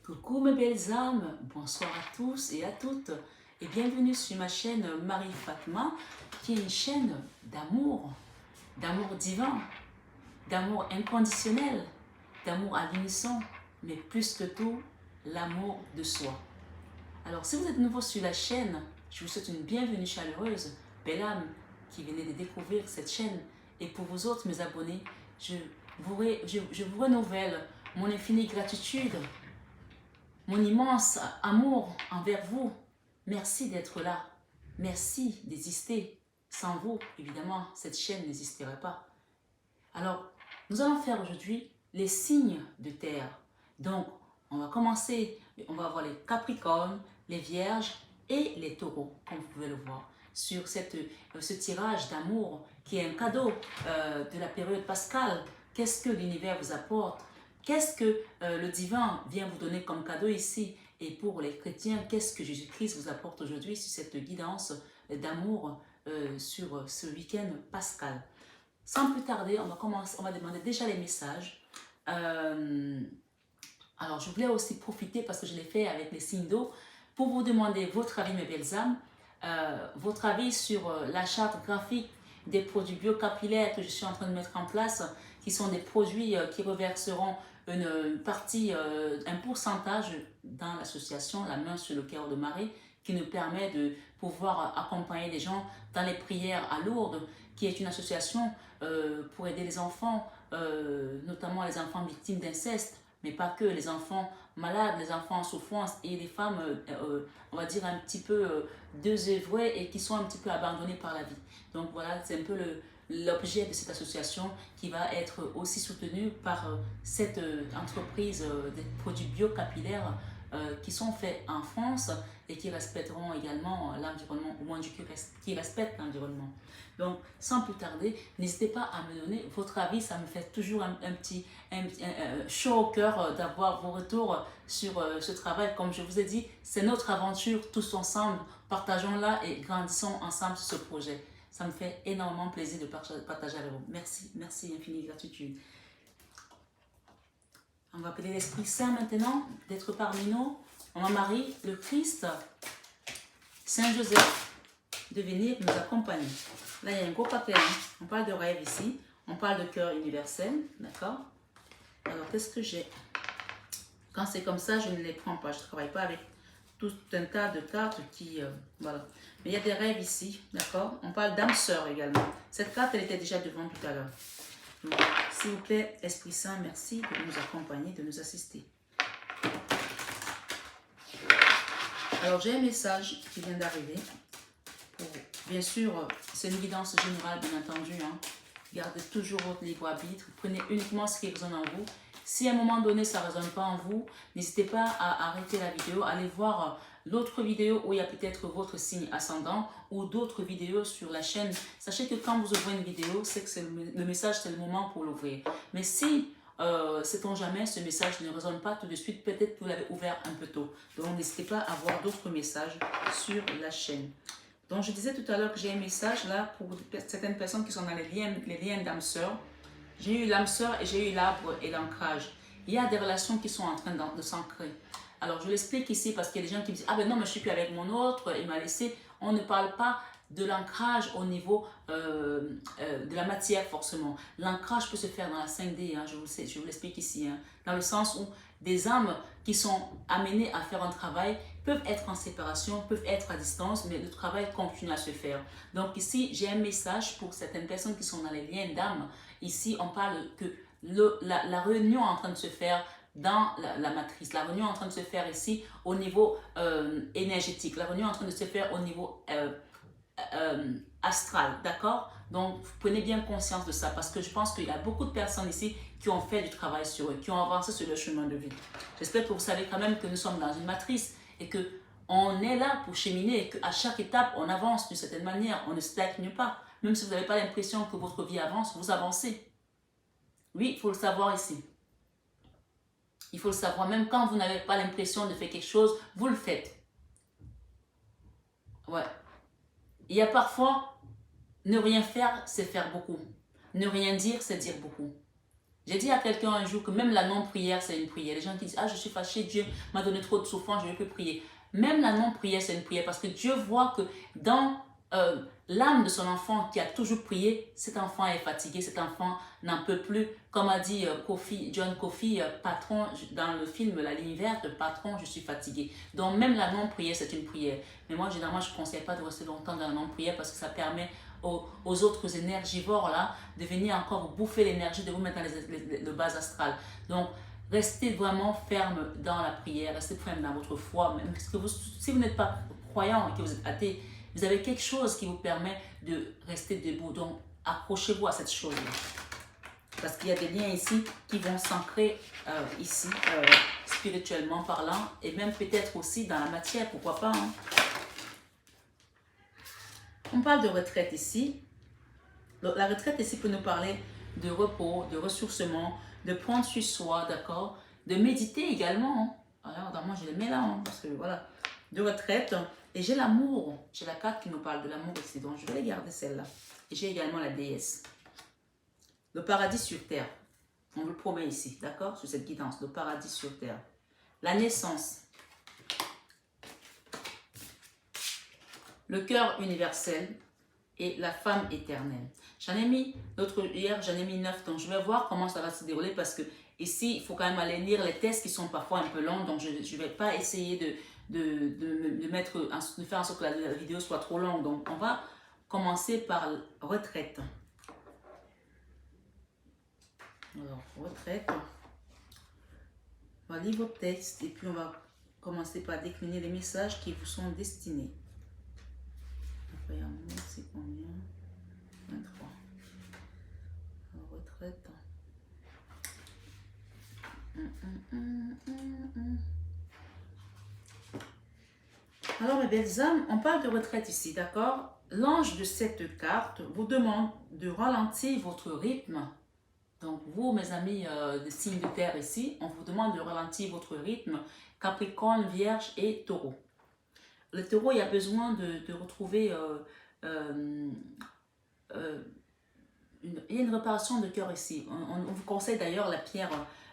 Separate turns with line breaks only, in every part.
Coucou mes belles âmes, bonsoir à tous et à toutes et bienvenue sur ma chaîne Marie Fatma qui est une chaîne d'amour divin, d'amour inconditionnel, d'amour à l'unisson, mais plus que tout, l'amour de soi. Alors si vous êtes nouveau sur la chaîne, je vous souhaite une bienvenue chaleureuse, belle âme qui venez de découvrir cette chaîne. Et pour vous autres, mes abonnés, je vous renouvelle mon infinie gratitude, mon immense amour envers vous. Merci d'être là. Merci d'exister. Sans vous, évidemment, cette chaîne n'existerait pas. Alors, nous allons faire aujourd'hui les signes de terre. Donc, on va commencer, on va voir les Capricornes, les Vierges et les Taureaux, comme vous pouvez le voir, sur ce tirage d'amour qui est un cadeau de la période pascale. Qu'est-ce que l'univers vous apporte? Qu'est-ce que le divin vient vous donner comme cadeau ici? Et pour les chrétiens, qu'est-ce que Jésus-Christ vous apporte aujourd'hui sur cette guidance d'amour sur ce week-end pascal? Sans plus tarder, on va commencer, on va demander déjà les messages. Alors, je voulais aussi profiter, parce que je l'ai fait avec les signes d'eau, pour vous demander votre avis, mes belles âmes, votre avis sur la charte graphique des produits biocapillaires que je suis en train de mettre en place, qui sont des produits qui reverseront une partie, un pourcentage dans l'association La Main sur le cœur de Marie, qui nous permet de pouvoir accompagner les gens dans les prières à Lourdes, qui est une association pour aider les enfants, notamment les enfants victimes d'inceste, mais pas que, les enfants malades, les enfants en souffrance et les femmes, on va dire, un petit peu désœuvrées et qui sont un petit peu abandonnées par la vie. Donc voilà, c'est un peu l'objet de cette association qui va être aussi soutenue par cette entreprise des produits biocapillaires qui sont faits en France et qui respecteront également l'environnement, ou moins du qui respectent l'environnement. Donc, sans plus tarder, n'hésitez pas à me donner votre avis. Ça me fait toujours un petit chaud au cœur d'avoir vos retours sur ce travail. Comme je vous ai dit, c'est notre aventure tous ensemble. Partageons-la et grandissons ensemble sur ce projet. Ça me fait énormément plaisir de partager avec vous. Merci, merci, infinie gratitude. On va appeler l'Esprit Saint maintenant d'être parmi nous. On Marie, le Christ, Saint Joseph, de venir nous accompagner. Là, il y a un gros papier. On parle de rêve ici. On parle de cœur universel. D'accord? Alors, qu'est-ce que j'ai? Quand c'est comme ça, je ne les prends pas. Je ne travaille pas avec tout un tas de cartes qui... voilà. Mais il y a des rêves ici. D'accord? On parle d'âme sœur également. Cette carte, elle était déjà devant tout à l'heure. Donc, s'il vous plaît, Esprit Saint, merci de nous accompagner, de nous assister. Alors, j'ai un message qui vient d'arriver. Bien sûr, c'est une guidance générale, bien entendu. Hein. Gardez toujours votre libre arbitre. Prenez uniquement ce qui résonne en vous. Si à un moment donné, ça ne résonne pas en vous, n'hésitez pas à arrêter la vidéo. Allez voir l'autre vidéo où il y a peut-être votre signe ascendant ou d'autres vidéos sur la chaîne. Sachez que quand vous ouvrez une vidéo, c'est que le message, c'est le moment pour l'ouvrir. Mais si, sait-on jamais, ce message ne résonne pas tout de suite, peut-être que vous l'avez ouvert un peu tôt. Donc, n'hésitez pas à voir d'autres messages sur la chaîne. Donc, je disais tout à l'heure que j'ai un message là pour certaines personnes qui sont dans les liens d'âme sœur. J'ai eu l'âme sœur et j'ai eu l'arbre et l'ancrage. Il y a des relations qui sont en train de s'ancrer. Alors, je l'explique ici parce qu'il y a des gens qui me disent « Ah ben non, mais je ne suis plus avec mon autre, il m'a laissé. » On ne parle pas de l'ancrage au niveau de la matière forcément. L'ancrage peut se faire dans la 5D, hein, je vous l'explique ici, hein, dans le sens où des âmes qui sont amenées à faire un travail peuvent être en séparation, peuvent être à distance, mais le travail continue à se faire. Donc ici, j'ai un message pour certaines personnes qui sont dans les liens d'âme. Ici, on parle que la réunion est en train de se faire dans la matrice. La réunion est en train de se faire ici au niveau énergétique. La réunion est en train de se faire au niveau astral, d'accord? Donc, prenez bien conscience de ça parce que je pense qu'il y a beaucoup de personnes ici qui ont fait du travail sur eux, qui ont avancé sur leur chemin de vie. J'espère que vous savez quand même que nous sommes dans une matrice et que on est là pour cheminer et qu'à chaque étape, on avance d'une certaine manière, on ne stagne pas. Même si vous n'avez pas l'impression que votre vie avance, vous avancez. Oui, il faut le savoir ici. Il faut le savoir, même quand vous n'avez pas l'impression de faire quelque chose, vous le faites. Ouais. Il y a parfois, ne rien faire, c'est faire beaucoup. Ne rien dire, c'est dire beaucoup. J'ai dit à quelqu'un un jour que même la non-prière, c'est une prière. Les gens qui disent, ah, je suis fâché, Dieu m'a donné trop de souffrance, je ne vais plus prier. Même la non-prière, c'est une prière parce que Dieu voit que dans l'âme de son enfant qui a toujours prié, cet enfant est fatigué, cet enfant n'en peut plus. Comme a dit John Coffey, patron, dans le film La ligne verte, patron, je suis fatigué. Donc même la non-prière, c'est une prière. Mais moi, généralement, je ne conseille pas de rester longtemps dans la non-prière parce que ça permet aux autres énergivores là, de venir encore vous bouffer l'énergie, de vous mettre dans le bas astral. Donc, restez vraiment ferme dans la prière, restez ferme dans votre foi. Même parce que si vous n'êtes pas croyant et que vous êtes athée, vous avez quelque chose qui vous permet de rester debout. Donc, accrochez-vous à cette chose-là. Parce qu'il y a des liens ici qui vont s'ancrer ici, spirituellement parlant, et même peut-être aussi dans la matière, pourquoi pas. Hein. On parle de retraite ici. La retraite ici peut nous parler de repos, de ressourcement, de prendre sur soi, d'accord? De méditer également. Hein. Alors, moi, je les mets là, hein, parce que voilà. De retraite. Et j'ai l'amour. J'ai la carte qui nous parle de l'amour ici. Donc, je vais garder celle-là. Et j'ai également la déesse. Le paradis sur terre. On vous le promet ici, d'accord? Sur cette guidance. Le paradis sur terre. La naissance. Le cœur universel et la femme éternelle. J'en ai mis, hier j'en ai mis 9, donc je vais voir comment ça va se dérouler parce que ici il faut quand même aller lire les tests qui sont parfois un peu longs, donc je ne vais pas essayer de faire en sorte que la vidéo soit trop longue. Donc on va commencer par retraite. Alors, retraite. On va lire vos textes et puis on va commencer par décliner les messages qui vous sont destinés. C'est combien? 23. Retraite. Alors, mes belles âmes, on parle de retraite ici, d'accord? L'ange de cette carte vous demande de ralentir votre rythme. Donc, vous, mes amis de signes de terre ici, on vous demande de ralentir votre rythme. Capricorne, Vierge et Taureau. Le Taureau, il a besoin de retrouver... il y a une réparation de cœur ici. On vous conseille d'ailleurs la pierre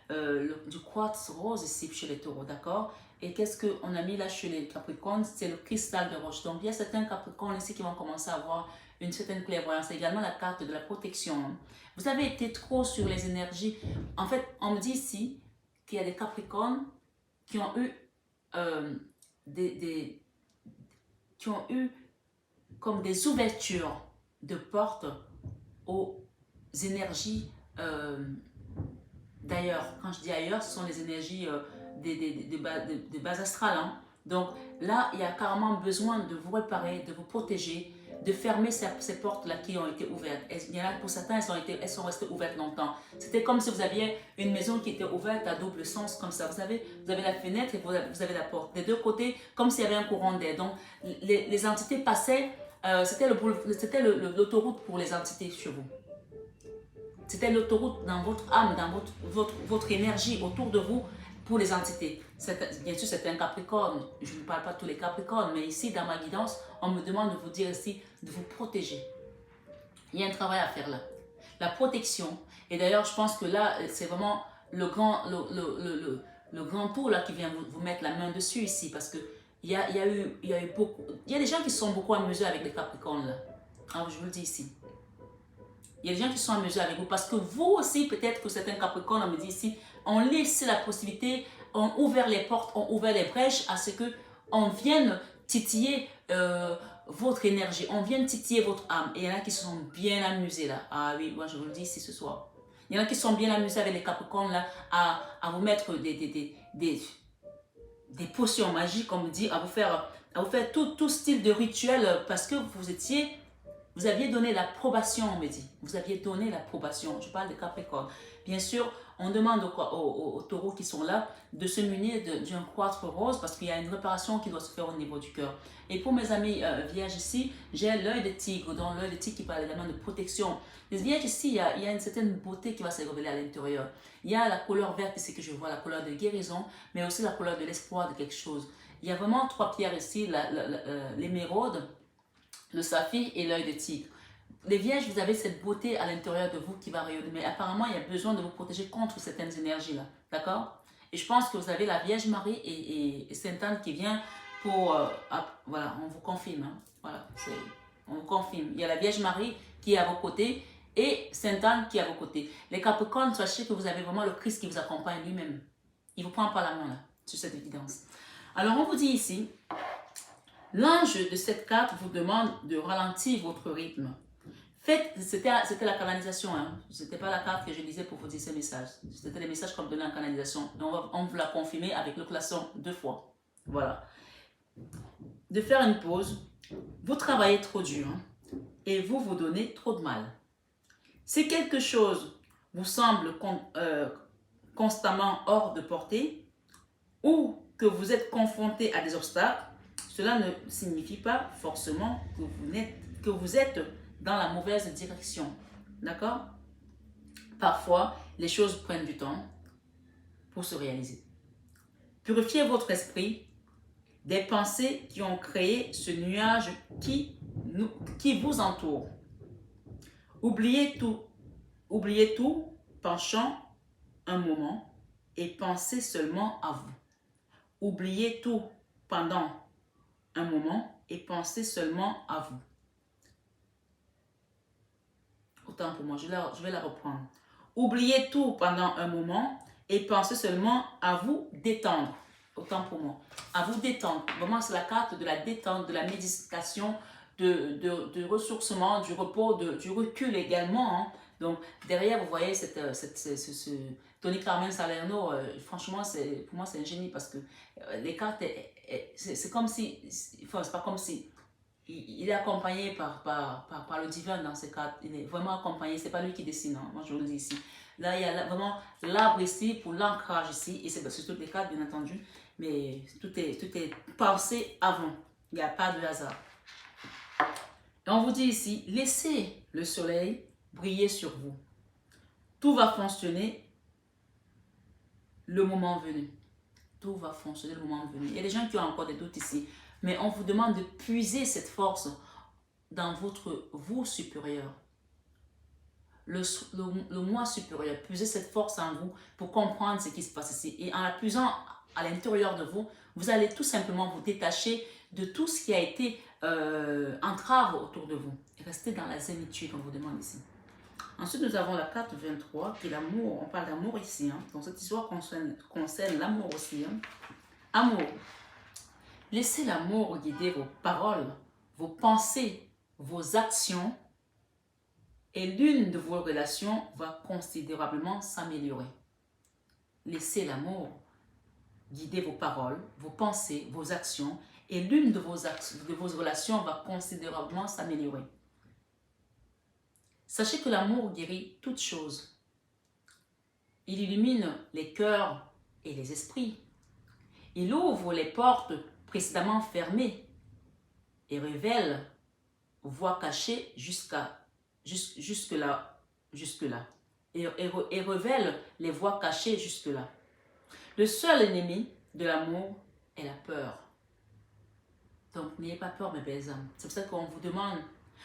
du quartz rose ici chez les taureaux, d'accord? Et qu'est-ce qu'on a mis là chez les capricornes? C'est le cristal de roche. Donc il y a certains capricornes ici qui vont commencer à avoir une certaine clairvoyance. C'est également la carte de la protection. Vous avez été trop sur les énergies. En fait, on me dit ici qu'il y a des capricornes qui ont eu qui ont eu comme des ouvertures de portes aux énergies d'ailleurs. Quand je dis ailleurs, ce sont les énergies de base astrale. Hein. Donc là, il y a carrément besoin de vous réparer, de vous protéger, de fermer ces portes-là qui ont été ouvertes. Il y en a, pour certains, elles sont restées ouvertes longtemps. C'était comme si vous aviez une maison qui était ouverte à double sens, comme ça. Vous avez la fenêtre et vous avez la porte. Des deux côtés, comme s'il y avait un courant d'air. Donc, les entités passaient, c'était l'autoroute pour les entités chez vous. C'était l'autoroute dans votre âme, dans votre énergie autour de vous pour les entités. Bien sûr, c'est un Capricorne. Je ne parle pas de tous les Capricornes, mais ici, dans ma guidance, on me demande de vous dire ici, de vous protéger. Il y a un travail à faire là. La protection. Et d'ailleurs, je pense que là, c'est vraiment le grand tour là qui vient vous mettre la main dessus ici. Parce que il y a des gens qui sont beaucoup amusés avec les Capricornes là. Alors, je vous le dis ici. Il y a des gens qui sont amusés avec vous parce que vous aussi, peut-être que certains Capricornes, on me dit ici, ont laissé la possibilité, ont ouvert les portes, ont ouvert les brèches à ce qu'on vienne titiller votre énergie, on vienne titiller votre âme. Et il y en a qui se sont bien amusés là. Ah oui, moi je vous le dis ici ce soir. Il y en a qui sont bien amusés avec les Capricornes là à vous mettre des potions magiques, on me dit, à vous faire tout style de rituel parce que vous aviez donné l'approbation, on me dit. Vous aviez donné l'approbation. Je parle de Capricorne. Bien sûr, on demande aux taureaux qui sont là de se munir d'un quartz rose parce qu'il y a une réparation qui doit se faire au niveau du cœur. Et pour mes amis vierges ici, j'ai l'œil de tigre, dans l'œil de tigre qui parle également de protection. Les vierges ici, il y a une certaine beauté qui va se révéler à l'intérieur. Il y a la couleur verte ici que je vois, la couleur de guérison, mais aussi la couleur de l'espoir de quelque chose. Il y a vraiment trois pierres ici, l'émeraude, le saphir et l'œil de tigre. les vierges, vous avez cette beauté à l'intérieur de vous qui va rayonner. Mais apparemment, il y a besoin de vous protéger contre certaines énergies-là. D'accord? Et je pense que vous avez la Vierge Marie et Sainte Anne qui vient pour... voilà, on vous confirme. Hein. Voilà, on vous confirme. Il y a la Vierge Marie qui est à vos côtés et Sainte Anne qui est à vos côtés. Les Capricornes, sachez que vous avez vraiment le Christ qui vous accompagne lui-même. Il ne vous prend pas la main là, sur cette évidence. Alors, on vous dit ici, l'ange de cette carte vous demande de ralentir votre rythme. C'était la canalisation, hein. Ce n'était pas la carte que je lisais pour vous dire ces messages. C'était les messages qu'on me donnait en canalisation. Donc on vous l'a confirmé avec le klaxon 2 fois. Voilà. De faire une pause. Vous travaillez trop dur hein, et vous donnez trop de mal. Si quelque chose vous semble constamment hors de portée ou que vous êtes confronté à des obstacles, cela ne signifie pas forcément que vous êtes dans la mauvaise direction. D'accord? Parfois, les choses prennent du temps pour se réaliser. Purifiez votre esprit des pensées qui ont créé ce nuage qui vous entoure. Oubliez tout, penchant un moment et pensez seulement à vous. Oubliez tout pendant un moment et pensez seulement à vous. Autant pour moi, je vais la reprendre. Oubliez tout pendant un moment et pensez seulement à vous détendre. Autant pour moi. À vous détendre. Vraiment, c'est la carte de la détente, de la méditation, de ressourcement, du repos, du recul également. Hein. Donc, derrière, vous voyez ce Tony Carmen Salerno. Franchement, pour moi, c'est un génie parce que les cartes, c'est comme si, enfin, c'est pas comme si, il est accompagné par le divin dans ces cartes. Il est vraiment accompagné. C'est pas lui qui dessine. Hein. Moi, je vous le dis ici. Là, il y a vraiment l'arbre ici pour l'ancrage ici. Et c'est sur toutes les cartes, bien entendu. Mais tout est pensé avant. Il n'y a pas de hasard. Et on vous dit ici, laissez le soleil briller sur vous. Tout va fonctionner le moment venu. Tout va fonctionner le moment venu. Il y a des gens qui ont encore des doutes ici. Mais on vous demande de puiser cette force dans votre vous supérieur. Le moi supérieur. Puiser cette force en vous pour comprendre ce qui se passe ici. Et en la puisant à l'intérieur de vous, vous allez tout simplement vous détacher de tout ce qui a été entrave autour de vous. Et restez dans la zénitude, on vous demande ici. Ensuite, nous avons la carte 23, qui est l'amour. On parle d'amour ici. Hein. Donc, cette histoire concerne l'amour aussi. Hein. Amour. Laissez l'amour guider vos paroles, vos pensées, vos actions. Et l'une de vos relations va considérablement s'améliorer. Laissez l'amour guider vos paroles, vos pensées, vos actions. Et l'une de vos relations va considérablement s'améliorer. Sachez que l'amour guérit toutes choses. Il illumine les cœurs et les esprits. Il ouvre les portes précédemment fermées et révèle voies cachées jusque-là. Et révèle les voies cachées jusque-là. Le seul ennemi de l'amour est la peur. Donc, n'ayez pas peur, mes belles âmes. C'est pour ça qu'on vous demande,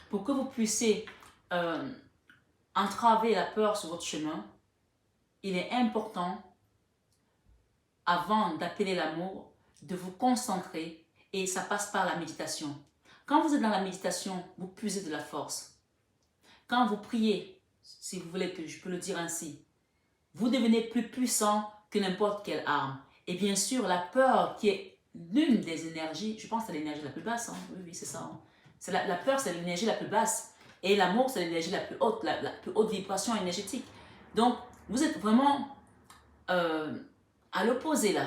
pour que vous puissiez entraver la peur sur votre chemin, il est important, avant d'appeler l'amour, de vous concentrer et ça passe par la méditation. Quand vous êtes dans la méditation, vous puisez de la force. Quand vous priez, si vous voulez que je peux le dire ainsi, vous devenez plus puissant que n'importe quelle arme. Et bien sûr, la peur qui est l'une des énergies, je pense que c'est l'énergie la plus basse, hein. Oui, c'est ça. Hein. La peur, c'est l'énergie la plus basse. Et l'amour, c'est l'énergie la plus haute, la plus haute vibration énergétique. Donc, vous êtes vraiment à l'opposé là.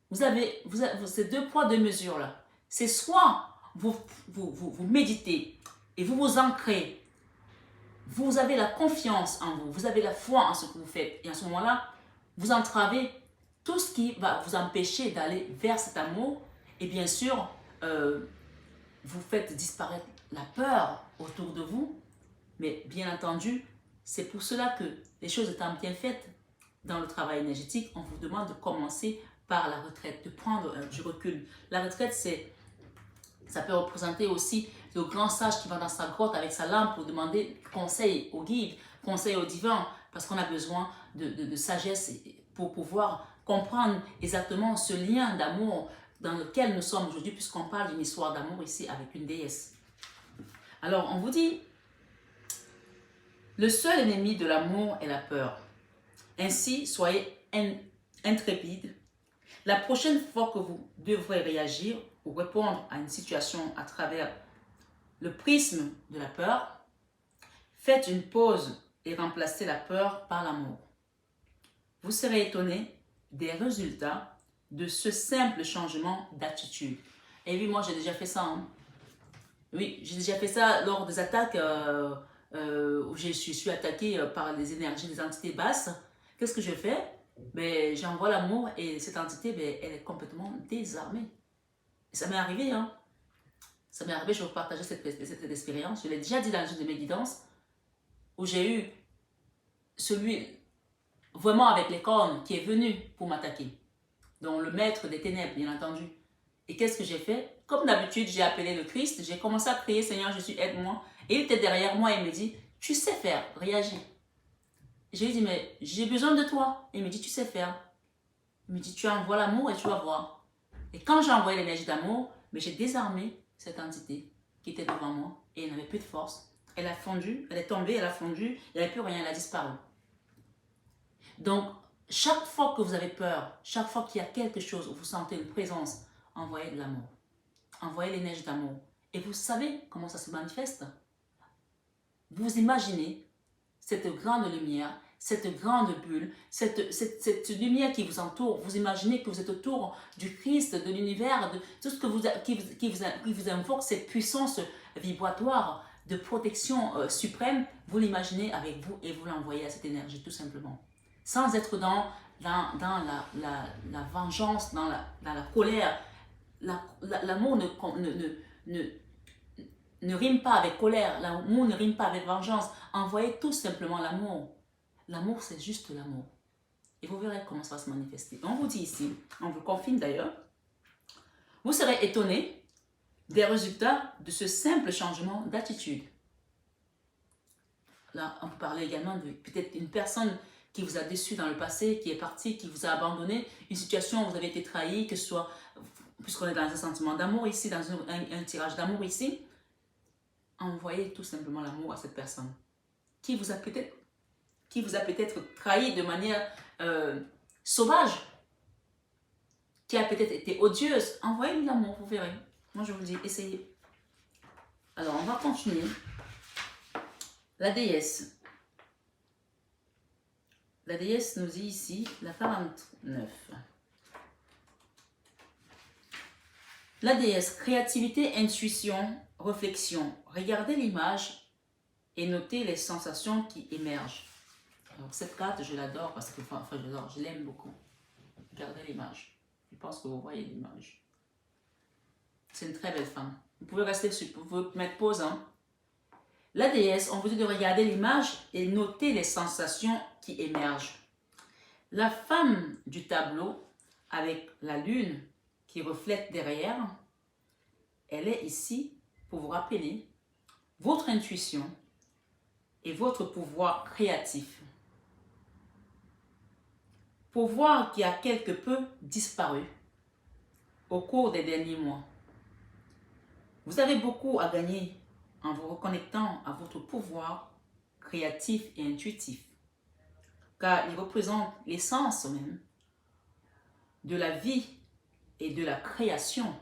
Vous avez ces 2 poids, 2 mesures là. C'est soit vous méditez et vous vous ancrez, vous avez la confiance en vous, vous avez la foi en ce que vous faites. Et à ce moment-là, vous entravez tout ce qui va vous empêcher d'aller vers cet amour. Et bien sûr, vous faites disparaître la peur autour de vous. Mais bien entendu, c'est pour cela que les choses étant bien faites dans le travail énergétique, on vous demande de commencer par la retraite, de prendre du recul. La retraite, ça peut représenter aussi le grand sage qui va dans sa grotte avec sa lampe pour demander conseil au guide, conseil au divin, parce qu'on a besoin de sagesse pour pouvoir comprendre exactement ce lien d'amour dans lequel nous sommes aujourd'hui, puisqu'on parle d'une histoire d'amour ici avec une déesse. Alors, on vous dit, le seul ennemi de l'amour est la peur. Ainsi, soyez intrépide. La prochaine fois que vous devrez réagir ou répondre à une situation à travers le prisme de la peur, faites une pause et remplacez la peur par l'amour. Vous serez étonné des résultats de ce simple changement d'attitude. Et oui, moi j'ai déjà fait ça. Hein. Oui, j'ai déjà fait ça lors des attaques où je suis attaquée par les énergies des entités basses. Qu'est-ce que je fais? Ben, j'envoie l'amour et cette entité, ben, elle est complètement désarmée. Et ça m'est arrivé, hein. Ça m'est arrivé, je vais vous partager cette expérience. Je l'ai déjà dit dans une de mes guidances, où j'ai eu celui vraiment avec les cornes qui est venu pour m'attaquer. Donc le maître des ténèbres, bien entendu. Et qu'est-ce que j'ai fait? Comme d'habitude, j'ai appelé le Christ, j'ai commencé à crier, Seigneur, je suis, aide-moi. Et il était derrière moi et il me dit, tu sais faire, réagis. J'ai dit, mais j'ai besoin de toi. Et il me dit, tu sais faire. Il me dit, tu envoies l'amour et tu vas voir. Et quand j'ai envoyé l'énergie d'amour, mais j'ai désarmé cette entité qui était devant moi et elle n'avait plus de force. Elle a fondu, elle est tombée, elle a fondu, il n'y avait plus rien, elle a disparu. Donc, chaque fois que vous avez peur, chaque fois qu'il y a quelque chose où vous sentez une présence, envoyez de l'amour. Envoyez l'énergie d'amour. Et vous savez comment ça se manifeste. Vous imaginez cette grande lumière, cette grande bulle, cette lumière qui vous entoure. Vous imaginez que vous êtes autour du Christ, de l'univers, de tout ce que qui vous invoque, cette puissance vibratoire de protection suprême. Vous l'imaginez avec vous et vous l'envoyez à cette énergie tout simplement. Sans être dans la vengeance, dans la colère. L'amour ne rime pas avec colère, l'amour ne rime pas avec vengeance. Envoyez tout simplement l'amour. L'amour, c'est juste l'amour. Et vous verrez comment ça va se manifester. On vous dit ici, on vous confirme d'ailleurs, vous serez étonné des résultats de ce simple changement d'attitude. Là, on peut parler également de peut-être une personne qui vous a déçu dans le passé, qui est partie, qui vous a abandonné, une situation où vous avez été trahi, que ce soit, puisqu'on est dans un sentiment d'amour ici, dans un tirage d'amour ici, envoyez tout simplement l'amour à cette personne qui vous a peut-être trahi de manière sauvage, qui a peut-être été odieuse. Envoyez-lui l'amour, vous verrez. Moi, je vous dis, essayez. Alors, on va continuer. La déesse. La déesse nous dit ici, la 49. La déesse, créativité, intuition, réflexion. Regardez l'image et notez les sensations qui émergent. Alors, cette carte, je l'adore parce que, je l'aime beaucoup. Regardez l'image. Je pense que vous voyez l'image. C'est une très belle femme. Vous pouvez rester dessus, vous pouvez mettre pause. Hein. La déesse, on vous dit de regarder l'image et noter les sensations qui émergent. La femme du tableau, avec la lune qui reflète derrière, elle est ici pour vous rappeler votre intuition et votre pouvoir créatif. Pouvoir qui a quelque peu disparu au cours des derniers mois. Vous avez beaucoup à gagner en vous reconnectant à votre pouvoir créatif et intuitif, car il représente l'essence même de la vie et de la création.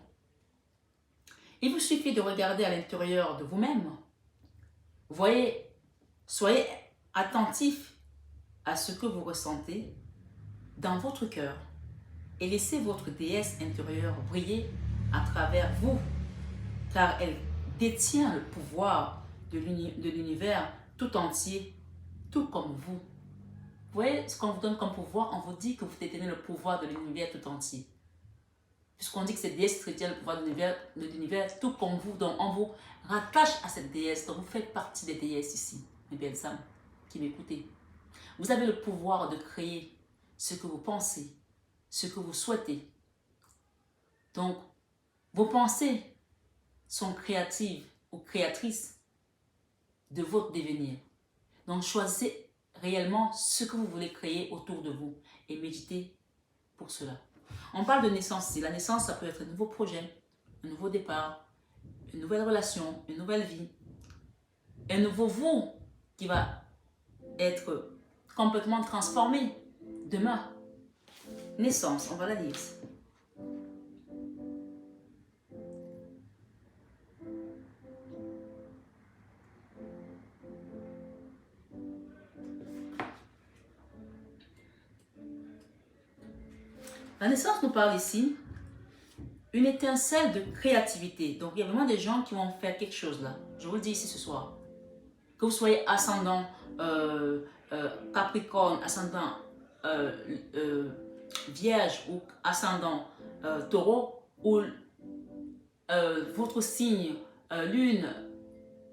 Il vous suffit de regarder à l'intérieur de vous-même. Voyez, soyez attentif à ce que vous ressentez dans votre cœur et laissez votre déesse intérieure briller à travers vous, car elle détient le pouvoir de l'univers tout entier, tout comme vous. Vous voyez ce qu'on vous donne comme pouvoir? On vous dit que vous détenez le pouvoir de l'univers tout entier. Puisqu'on dit que cette déesse détient le pouvoir de l'univers tout comme vous, donc on vous rattache à cette déesse, donc vous faites partie des déesses ici, mes belles âmes qui m'écoutez. Vous avez le pouvoir de créer ce que vous pensez, ce que vous souhaitez. Donc, vos pensées sont créatives ou créatrice de votre devenir. Donc choisissez réellement ce que vous voulez créer autour de vous et méditez pour cela. On parle de naissance ici. La naissance, ça peut être un nouveau projet, un nouveau départ, une nouvelle relation, une nouvelle vie, un nouveau vous qui va être complètement transformé demain. Naissance, on va la lire. La naissance nous parle ici une étincelle de créativité. Donc, il y a vraiment des gens qui vont faire quelque chose là. Je vous le dis ici ce soir. Que vous soyez ascendant Capricorne, ascendant Vierge ou ascendant Taureau, ou votre signe Lune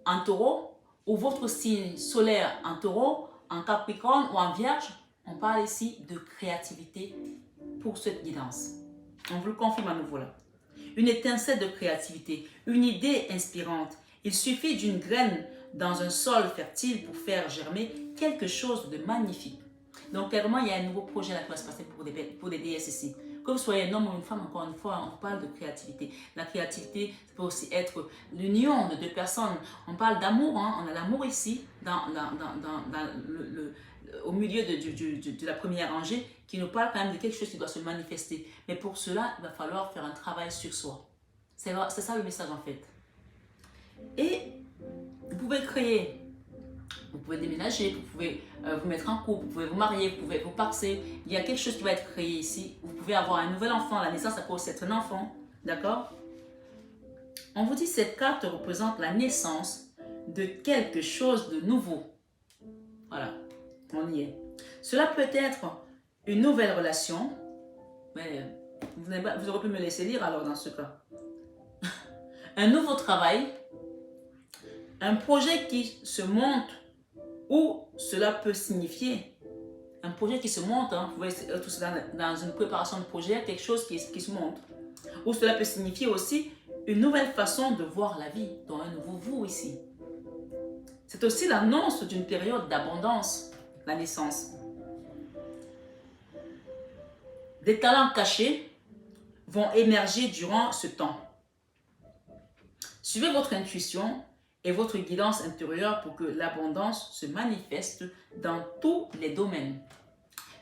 en Taureau, ou votre signe solaire en Taureau, en Capricorne ou en Vierge, on parle ici de créativité pour cette guidance. On vous le confirme à nouveau là. Une étincelle de créativité, une idée inspirante. Il suffit d'une graine dans un sol fertile pour faire germer quelque chose de magnifique. Donc clairement, il y a un nouveau projet là qui va se passer pour des déesses ici. Que vous soyez un homme ou une femme, encore une fois, on parle de créativité. La créativité peut aussi être l'union de deux personnes. On parle d'amour, hein? On a l'amour ici, au milieu de la première rangée, qui nous parle quand même de quelque chose qui doit se manifester. Mais pour cela, il va falloir faire un travail sur soi. C'est ça le message en fait. Et vous pouvez créer, vous pouvez déménager, vous pouvez vous mettre en couple, vous pouvez vous marier, vous pouvez vous parser. Il y a quelque chose qui va être créé ici. Vous pouvez avoir un nouvel enfant. La naissance, ça peut aussi être un enfant. D'accord? On vous dit que cette carte représente la naissance de quelque chose de nouveau. Voilà, on y est. Cela peut être une nouvelle relation. Mais vous aurez pu me laisser lire alors dans ce cas. Un nouveau travail. Un projet qui se monte, ou cela peut signifier un projet qui se monte, hein, vous pouvez être tout dans une préparation de projet, quelque chose qui se monte. Ou cela peut signifier aussi une nouvelle façon de voir la vie, dans un nouveau vous ici. C'est aussi l'annonce d'une période d'abondance, la naissance. Des talents cachés vont émerger durant ce temps. Suivez votre intuition et votre guidance intérieure pour que l'abondance se manifeste dans tous les domaines.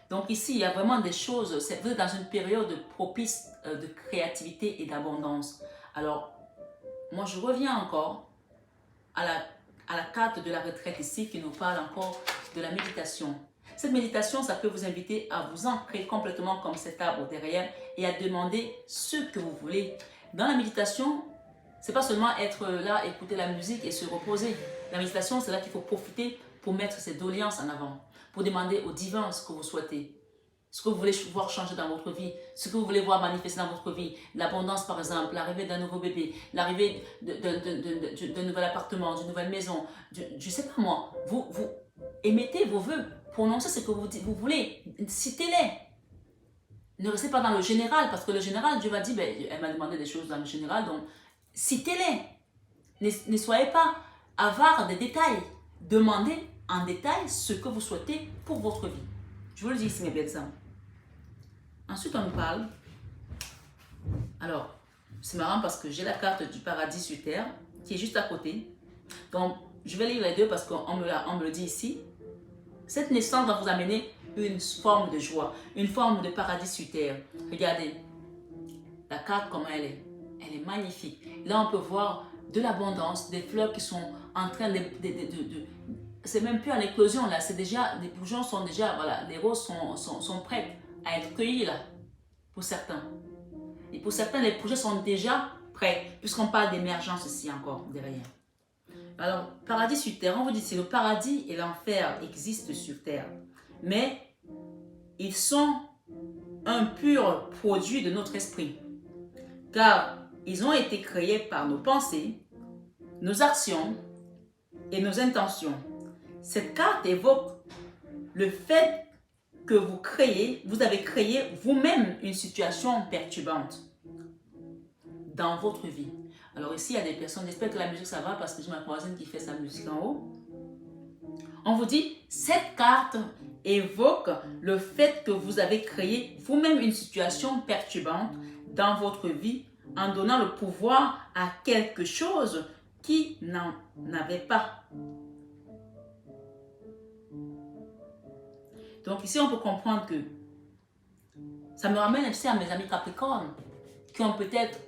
Donc ici, il y a vraiment des choses, vous êtes dans une période propice de créativité et d'abondance. Alors, moi je reviens encore à la carte de la retraite ici qui nous parle encore de la méditation. Cette méditation, ça peut vous inviter à vous ancrer complètement comme cet arbre derrière et à demander ce que vous voulez. Dans la méditation, c'est pas seulement être là, écouter la musique et se reposer. La méditation, c'est là qu'il faut profiter pour mettre ses doléances en avant, pour demander au divin ce que vous souhaitez, ce que vous voulez voir changer dans votre vie, ce que vous voulez voir manifester dans votre vie. L'abondance par exemple, l'arrivée d'un nouveau bébé, l'arrivée d'un nouvel appartement, d'une nouvelle maison, je sais pas moi. Vous émettez vos vœux, prononcez ce que vous voulez, citez-les. Ne restez pas dans le général, parce que le général, Dieu va dire, ben, elle m'a demandé des choses dans le général, donc citez-les. Ne soyez pas avare des détails. Demandez en détail ce que vous souhaitez pour votre vie. Je vous le dis ici, mes belles âmes. Ensuite, on nous parle. Alors, c'est marrant parce que j'ai la carte du paradis sur terre qui est juste à côté. Donc, je vais lire les deux parce qu'on me le dit ici. Cette naissance va vous amener une forme de joie, une forme de paradis sur terre. Regardez la carte, comment elle est. Elle est magnifique. Là, on peut voir de l'abondance, des fleurs qui sont en train de c'est même plus à l'éclosion là, c'est déjà, les bourgeons sont déjà, voilà, les roses sont prêtes à être cueillies là, pour certains. Et pour certains, les projets sont déjà prêts, puisqu'on parle d'émergence ici encore, derrière. Alors, paradis sur terre, on vous dit que le paradis et l'enfer existent sur terre, mais ils sont un pur produit de notre esprit, car ils ont été créés par nos pensées, nos actions et nos intentions. Cette carte évoque le fait que vous avez créé vous-même une situation perturbante dans votre vie. Alors ici, il y a des personnes, j'espère que la musique ça va parce que j'ai ma voisine qui fait sa musique en haut. On vous dit, cette carte évoque le fait que vous avez créé vous-même une situation perturbante dans votre vie en donnant le pouvoir à quelque chose qui n'en avait pas. Donc ici, on peut comprendre que ça me ramène aussi à mes amis Capricornes qui ont peut-être,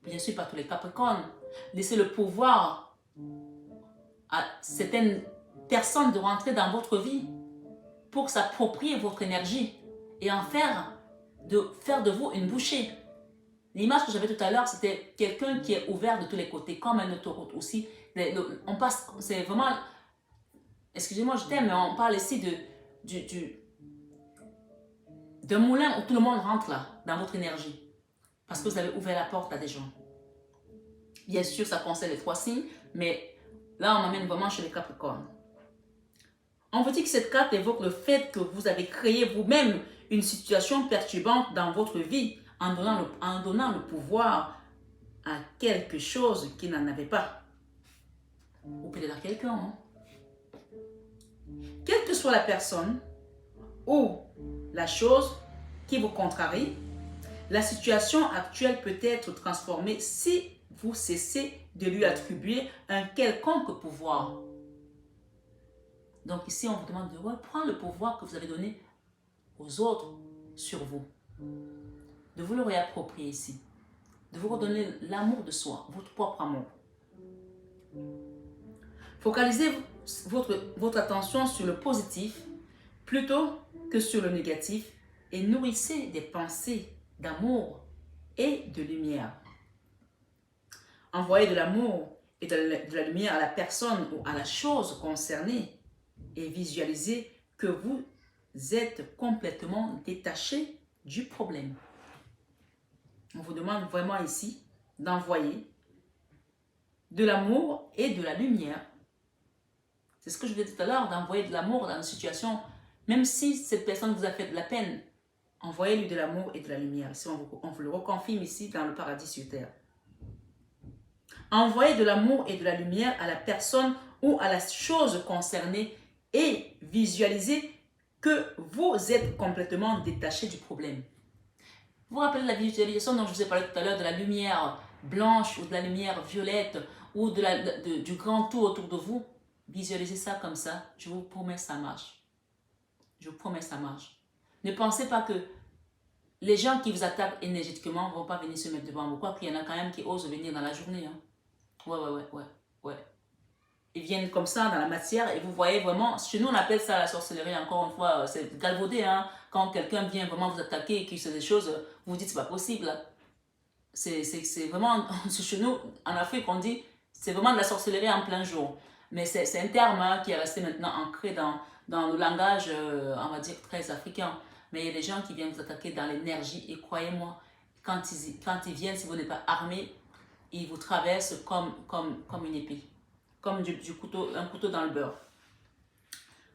bien sûr pas tous les Capricornes, laissé le pouvoir à certaines personnes de rentrer dans votre vie pour s'approprier votre énergie et en faire de vous une bouchée. L'image que j'avais tout à l'heure, c'était quelqu'un qui est ouvert de tous les côtés, comme un autoroute aussi. On passe, c'est vraiment, excusez-moi, je t'aime, mais on parle ici d'un moulin où tout le monde rentre là, dans votre énergie. Parce que vous avez ouvert la porte à des gens. Bien sûr, ça concerne les 3 signes, mais là, on m'amène vraiment chez les Capricornes. On vous dit que cette carte évoque le fait que vous avez créé vous-même une situation perturbante dans votre vie en donnant le pouvoir à quelque chose qui n'en avait pas. Ou peut-être à quelqu'un. Hein? Quelle que soit la personne ou la chose qui vous contrarie, la situation actuelle peut être transformée si vous cessez de lui attribuer un quelconque pouvoir. Donc ici, on vous demande de reprendre le pouvoir que vous avez donné aux autres sur vous. De vous le réapproprier ici. De vous redonner l'amour de soi, votre propre amour. Focalisez votre attention sur le positif plutôt que sur le négatif et nourrissez des pensées d'amour et de lumière. Envoyez de l'amour et de la lumière à la personne ou à la chose concernée et visualisez que vous êtes complètement détaché du problème. On vous demande vraiment ici d'envoyer de l'amour et de la lumière. C'est ce que je disais tout à l'heure, d'envoyer de l'amour dans une situation, même si cette personne vous a fait de la peine, envoyez-lui de l'amour et de la lumière. Ici, on vous le reconfirme ici dans le paradis sur terre. Envoyez de l'amour et de la lumière à la personne ou à la chose concernée et visualisez que vous êtes complètement détaché du problème. Vous vous rappelez de la visualisation dont je vous ai parlé tout à l'heure, de la lumière blanche ou de la lumière violette ou du grand tout autour de vous? Visualisez ça comme ça, je vous promets ça marche. Je vous promets ça marche. Ne pensez pas que les gens qui vous attaquent énergétiquement ne vont pas venir se mettre devant vous. Quoi qu'il y en a quand même qui osent venir dans la journée. Hein. Ouais. Ils viennent comme ça dans la matière et vous voyez vraiment, chez nous on appelle ça la sorcellerie, encore une fois, c'est galvaudé. Hein. Quand quelqu'un vient vraiment vous attaquer et qu'il fait des choses, vous vous dites c'est pas possible. C'est vraiment, chez nous en Afrique on dit, c'est vraiment de la sorcellerie en plein jour. Mais c'est un terme hein, qui est resté maintenant ancré dans le langage, on va dire, très africain. Mais il y a des gens qui viennent vous attaquer dans l'énergie et croyez-moi, quand ils viennent, si vous n'êtes pas armé, ils vous traversent comme une épée. Comme un couteau dans le beurre.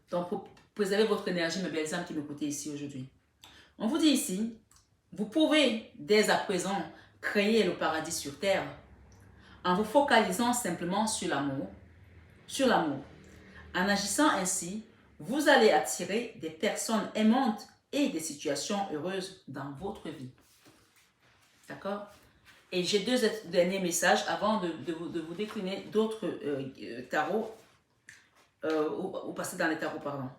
Donc, pour préserver votre énergie, mes belles âmes qui m'écoutez ici aujourd'hui. On vous dit ici, vous pouvez dès à présent créer le paradis sur terre en vous focalisant simplement sur l'amour. En agissant ainsi, vous allez attirer des personnes aimantes et des situations heureuses dans votre vie. D'accord? Et j'ai 2 derniers messages avant de vous décliner d'autres tarots, ou passer dans les tarots, pardon.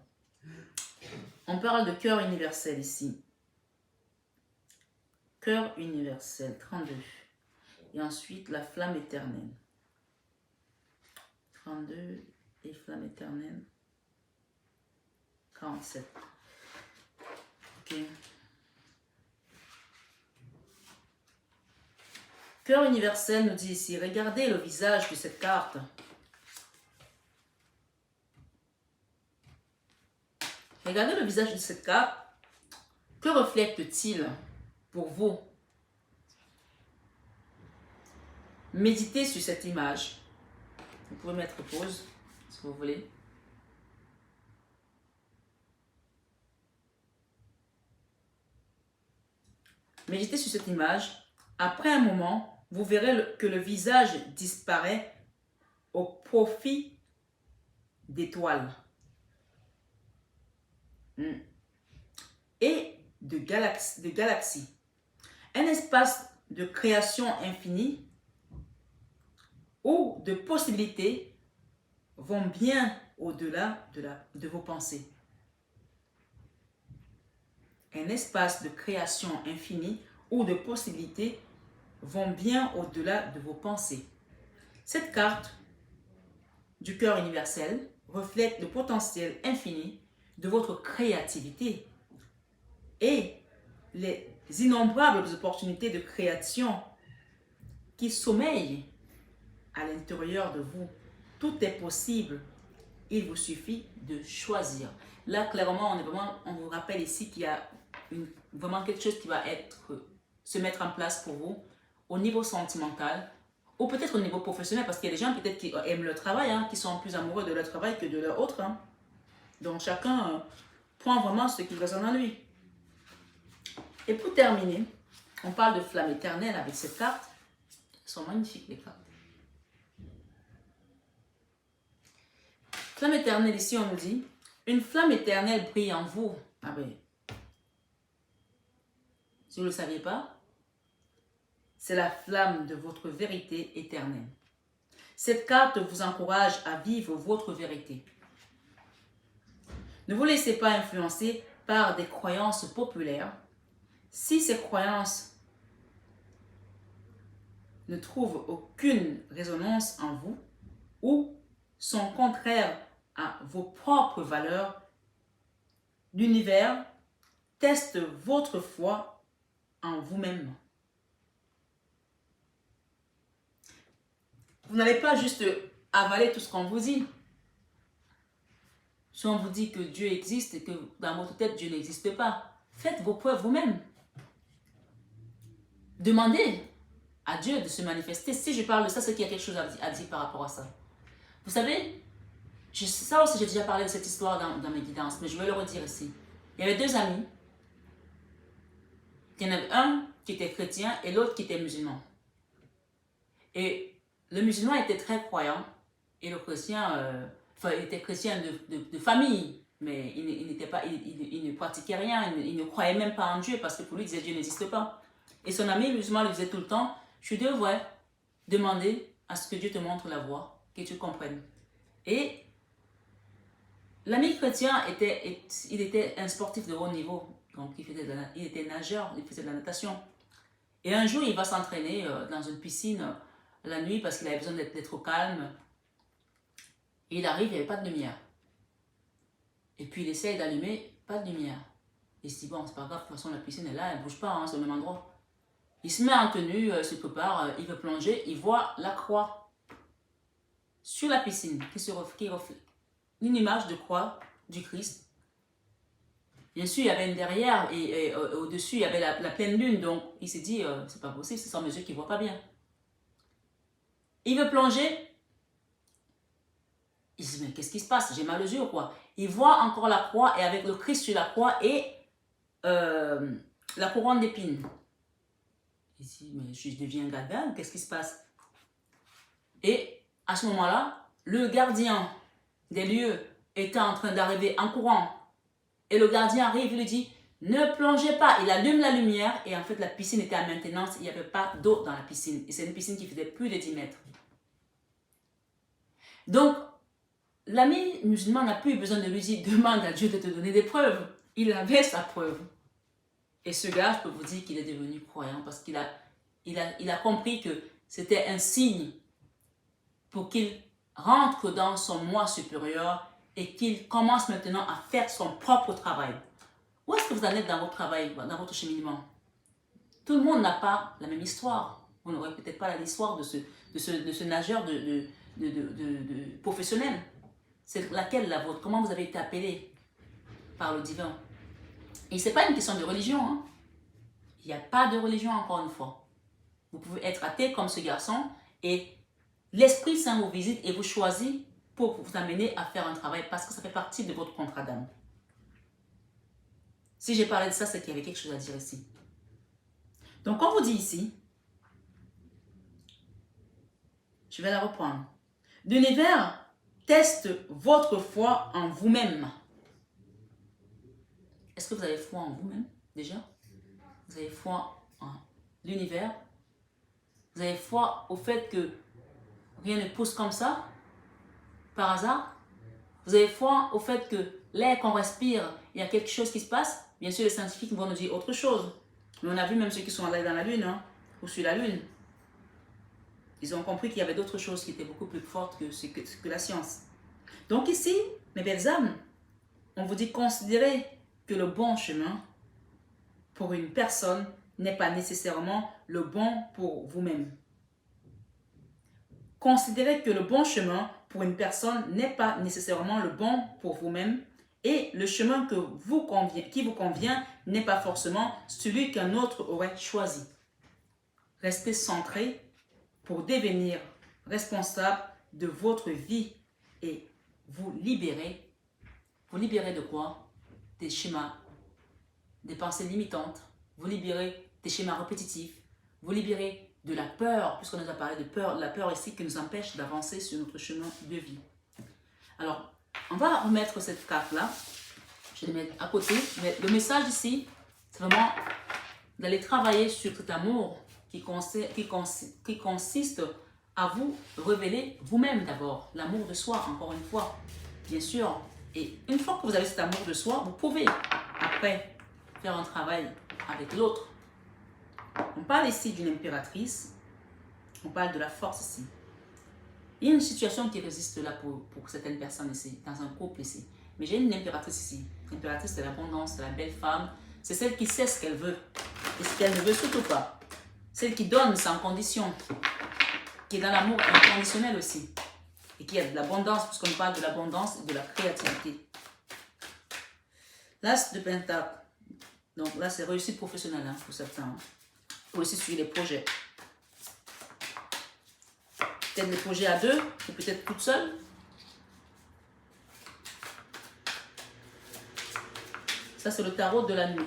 On parle de cœur universel ici. Cœur universel, 32. Et ensuite, la flamme éternelle. 32 et flamme éternelle. 47. Ok. Cœur universel nous dit ici, regardez le visage de cette carte. Regardez le visage de cette carte. Que reflète-t-il pour vous? Méditez sur cette image. Vous pouvez mettre pause si vous voulez. Méditez sur cette image. Après un moment, vous verrez que le visage disparaît au profit d'étoiles et de galaxies. Un espace de création infinie où de possibilités vont bien au-delà de vos pensées. Un espace de création infinie où de possibilités vont bien au-delà de vos pensées. Cette carte du cœur universel reflète le potentiel infini de votre créativité et les innombrables opportunités de création qui sommeillent à l'intérieur de vous. Tout est possible. Il vous suffit de choisir. Là, clairement, on vous rappelle ici qu'il y a vraiment quelque chose qui va se mettre en place pour vous au niveau sentimental ou peut-être au niveau professionnel, parce qu'il y a des gens peut-être qui aiment le travail, qui sont plus amoureux de leur travail que de leur autre. Donc, chacun prend vraiment ce qui résonne en lui. Et pour terminer, on parle de flamme éternelle avec cette carte. Elles sont magnifiques, les cartes. Flamme éternelle, ici, on nous dit, une flamme éternelle brille en vous. Ah ben, si vous ne le saviez pas, c'est la flamme de votre vérité éternelle. Cette carte vous encourage à vivre votre vérité. Ne vous laissez pas influencer par des croyances populaires. Si ces croyances ne trouvent aucune résonance en vous ou sont contraires à vos propres valeurs, l'univers teste votre foi en vous-même. Vous n'allez pas juste avaler tout ce qu'on vous dit. Si on vous dit que Dieu existe et que dans votre tête, Dieu n'existe pas, faites vos preuves vous-même. Demandez à Dieu de se manifester. Si je parle de ça, c'est qu'il y a quelque chose à dire par rapport à ça. Vous savez, ça aussi j'ai déjà parlé de cette histoire dans mes guidances, mais je vais le redire ici. Il y avait deux amis. Il y en avait un qui était chrétien et l'autre qui était musulman. Et le musulman était très croyant et le chrétien, il était chrétien de famille, mais il ne pratiquait rien, il ne croyait même pas en Dieu parce que pour lui, il disait Dieu n'existe pas. Et son ami musulman lui disait tout le temps, tu devrais demander à ce que Dieu te montre la voie, que tu comprennes. Et l'ami chrétien il était un sportif de haut niveau, donc il était nageur, il faisait de la natation. Et un jour, il va s'entraîner dans une piscine la nuit parce qu'il avait besoin d'être au calme. Et il arrive, il n'y avait pas de lumière. Et puis il essaye d'allumer, pas de lumière. Il se dit, bon, c'est pas grave, de toute façon la piscine est là, elle ne bouge pas, c'est au même endroit. Il se met en tenue, se prépare, il veut plonger, il voit la croix sur la piscine qui reflète une image de croix du Christ. Bien sûr, il y avait une derrière et au-dessus, il y avait la pleine lune, donc il s'est dit, c'est pas possible, c'est sans mes yeux qui ne voient pas bien. Il veut plonger. Il se dit, mais qu'est-ce qui se passe? J'ai mal aux yeux ou quoi? Il voit encore la croix et avec le Christ sur la croix et la couronne d'épines. Il se dit, mais je deviens gaga, qu'est-ce qui se passe? Et à ce moment-là, le gardien des lieux était en train d'arriver en courant. Et le gardien arrive, il lui dit, ne plongez pas. Il allume la lumière et en fait la piscine était à maintenance. Il n'y avait pas d'eau dans la piscine. Et c'est une piscine qui faisait plus de 10 mètres. Donc, l'ami musulman n'a plus besoin de lui dire, demande à Dieu de te donner des preuves. Il avait sa preuve. Et ce gars, je peux vous dire qu'il est devenu croyant parce qu'il a compris que c'était un signe pour qu'il rentre dans son moi supérieur et qu'il commence maintenant à faire son propre travail. Où est-ce que vous en êtes dans votre travail, dans votre cheminement? Tout le monde n'a pas la même histoire. Vous n'aurez peut-être pas l'histoire de ce nageur professionnel. C'est laquelle la vôtre? Comment vous avez été appelé par le divin? Et ce n'est pas une question de religion. Il n'y a pas de religion encore une fois. Vous pouvez être athée comme ce garçon et l'Esprit Saint vous visite et vous choisit pour vous amener à faire un travail parce que ça fait partie de votre contrat d'âme. Si j'ai parlé de ça, c'est qu'il y avait quelque chose à dire ici. Donc, on vous dit ici, Je vais la reprendre. L'univers teste votre foi en vous-même. Est-ce que vous avez foi en vous-même déjà? Vous avez foi en l'univers? Vous avez foi au fait que rien ne pousse comme ça, par hasard? Vous avez foi au fait que l'air qu'on respire, il y a quelque chose qui se passe? Bien sûr, les scientifiques vont nous dire autre chose. Mais on a vu même ceux qui sont allés dans la Lune, hein, ou sur la Lune. Ils ont compris qu'il y avait d'autres choses qui étaient beaucoup plus fortes que la science. Donc ici, mes belles âmes, on vous dit considérez que le bon chemin pour une personne n'est pas nécessairement le bon pour vous-même. Considérez que le bon chemin pour une personne n'est pas nécessairement le bon pour vous-même et le chemin qui vous convient n'est pas forcément celui qu'un autre aurait choisi. Restez centré pour devenir responsable de votre vie et vous libérer. Vous libérez de quoi? Des schémas, des pensées limitantes. Vous libérez des schémas répétitifs. Vous libérez de la peur, puisqu'on nous a parlé de peur, la peur ici qui nous empêche d'avancer sur notre chemin de vie. Alors, on va remettre cette carte-là. Je vais la mettre à côté. Mais le message ici, c'est vraiment d'aller travailler sur cet amour qui consiste à vous révéler vous-même d'abord. L'amour de soi, encore une fois, bien sûr. Et une fois que vous avez cet amour de soi, vous pouvez après faire un travail avec l'autre. On parle ici d'une impératrice. On parle de la force ici. Il y a une situation qui résiste là pour certaines personnes ici, dans un couple ici. Mais j'ai une impératrice ici. L'impératrice, c'est l'abondance, c'est la belle femme. C'est celle qui sait ce qu'elle veut et ce qu'elle ne veut surtout pas. Celle qui donne sans condition, qui est dans l'amour inconditionnel aussi. Et qui a de l'abondance, puisqu'on parle de l'abondance et de la créativité. L'as de Pentacle. Donc là, c'est réussite professionnelle hein, pour certains. Hein. Aussi sur les projets. Peut-être des projets à deux, ou peut-être toute seule. Ça, c'est le tarot de la nuit.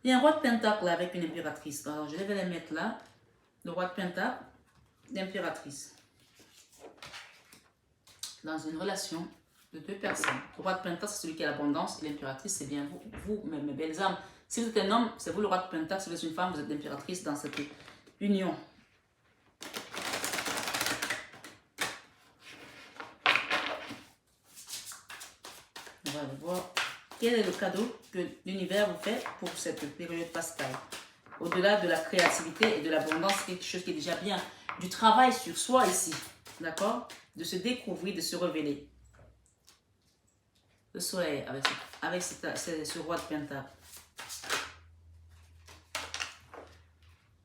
Il y a un roi de Pentacle là, avec une impératrice. Alors, je vais les mettre là. Le roi de Pentacle, l'impératrice. Dans une relation de deux personnes. Le roi de Pentacle, c'est celui qui a l'abondance. Et l'impératrice, c'est bien vous, mes belles âmes. Si vous êtes un homme, c'est vous le roi de Pentacle. Si vous êtes une femme, vous êtes l'impératrice dans cette union. On va voir quel est le cadeau que l'univers vous fait pour cette période pascale. Au-delà de la créativité et de l'abondance, c'est quelque chose qui est déjà bien. Du travail sur soi ici, d'accord? De se découvrir, de se révéler. Le soleil avec ce roi de Pentacle.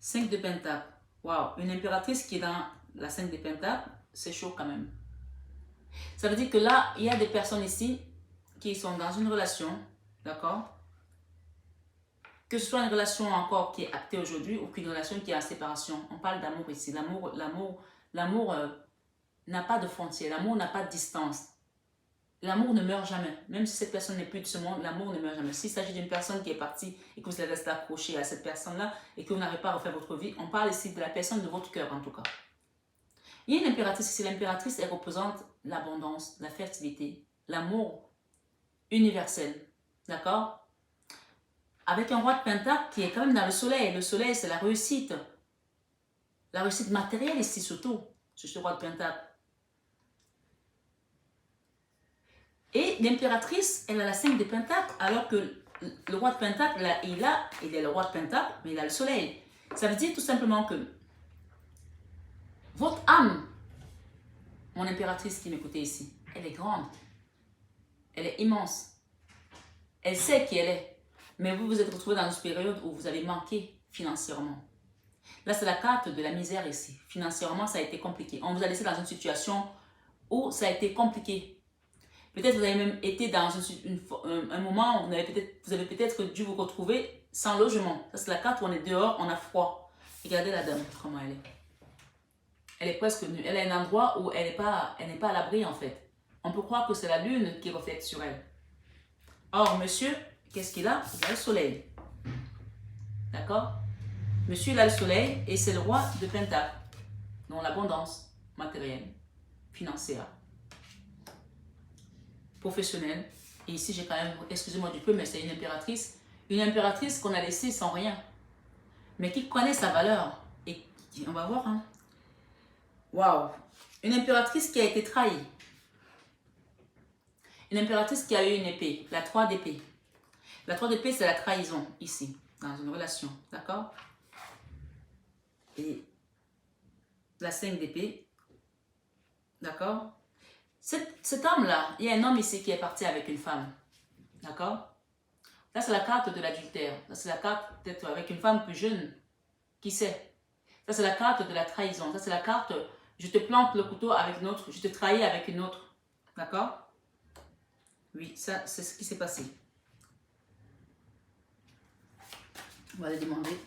5 de Pentacle. Waouh, une impératrice qui est dans la 5 de Pentacle, c'est chaud quand même. Ça veut dire que là, il y a des personnes ici qui sont dans une relation, d'accord? Que ce soit une relation encore qui est actée aujourd'hui ou qu'une relation qui est en séparation. On parle d'amour ici. L'amour n'a pas de frontières. L'amour n'a pas de distance. L'amour ne meurt jamais. Même si cette personne n'est plus de ce monde, l'amour ne meurt jamais. S'il s'agit d'une personne qui est partie et que vous êtes resté accroché à cette personne-là et que vous n'avez pas refait votre vie, on parle ici de la personne de votre cœur en tout cas. Il y a une impératrice ici. L'impératrice, elle représente l'abondance, la fertilité, l'amour universel. D'accord? Avec un roi de Pentacle qui est quand même dans le soleil. Le soleil, c'est la réussite. La réussite matérielle ici surtout, sur ce roi de Pentacle. Et l'impératrice, elle a la 5 de Pentacle, alors que le roi de Pentacle, il est le roi de Pentacle, mais il a le soleil. Ça veut dire tout simplement que votre âme, mon impératrice qui m'écoutait ici, elle est grande. Elle est immense. Elle sait qui elle est. Mais vous vous êtes retrouvé dans une période où vous avez manqué financièrement. Là, c'est la carte de la misère ici. Financièrement, ça a été compliqué. On vous a laissé dans une situation où ça a été compliqué. Peut-être vous avez même été dans un moment où vous avez peut-être dû vous retrouver sans logement. Ça, c'est la carte où on est dehors, on a froid. Regardez la dame, comment elle est. Elle est presque nue. Elle est à un endroit où elle n'est pas à l'abri, en fait. On peut croire que c'est la lune qui reflète sur elle. Or, monsieur, qu'est-ce qu'il a? Il a le soleil. D'accord? Monsieur, il a le soleil et c'est le roi de Pentacle. Donc l'abondance matérielle, financière, professionnelle. Et ici, j'ai quand même, excusez-moi du peu, mais c'est une impératrice. Une impératrice qu'on a laissée sans rien. Mais qui connaît sa valeur. Et on va voir, hein. Waouh. Une impératrice qui a été trahie. Une impératrice qui a eu une épée. La 3 d'épée. La 3 d'épée, c'est la trahison, ici, dans une relation. D'accord? Et la 5 d'épée. D'accord? Cet homme-là, il y a un homme ici qui est parti avec une femme. D'accord? Là, c'est la carte de l'adultère. Là, c'est la carte d'être avec une femme plus jeune. Qui sait? Ça, c'est la carte de la trahison. Ça, c'est la carte, je te plante le couteau avec une autre, je te trahis avec une autre. D'accord? Oui, ça, c'est ce qui s'est passé. On va aller demander.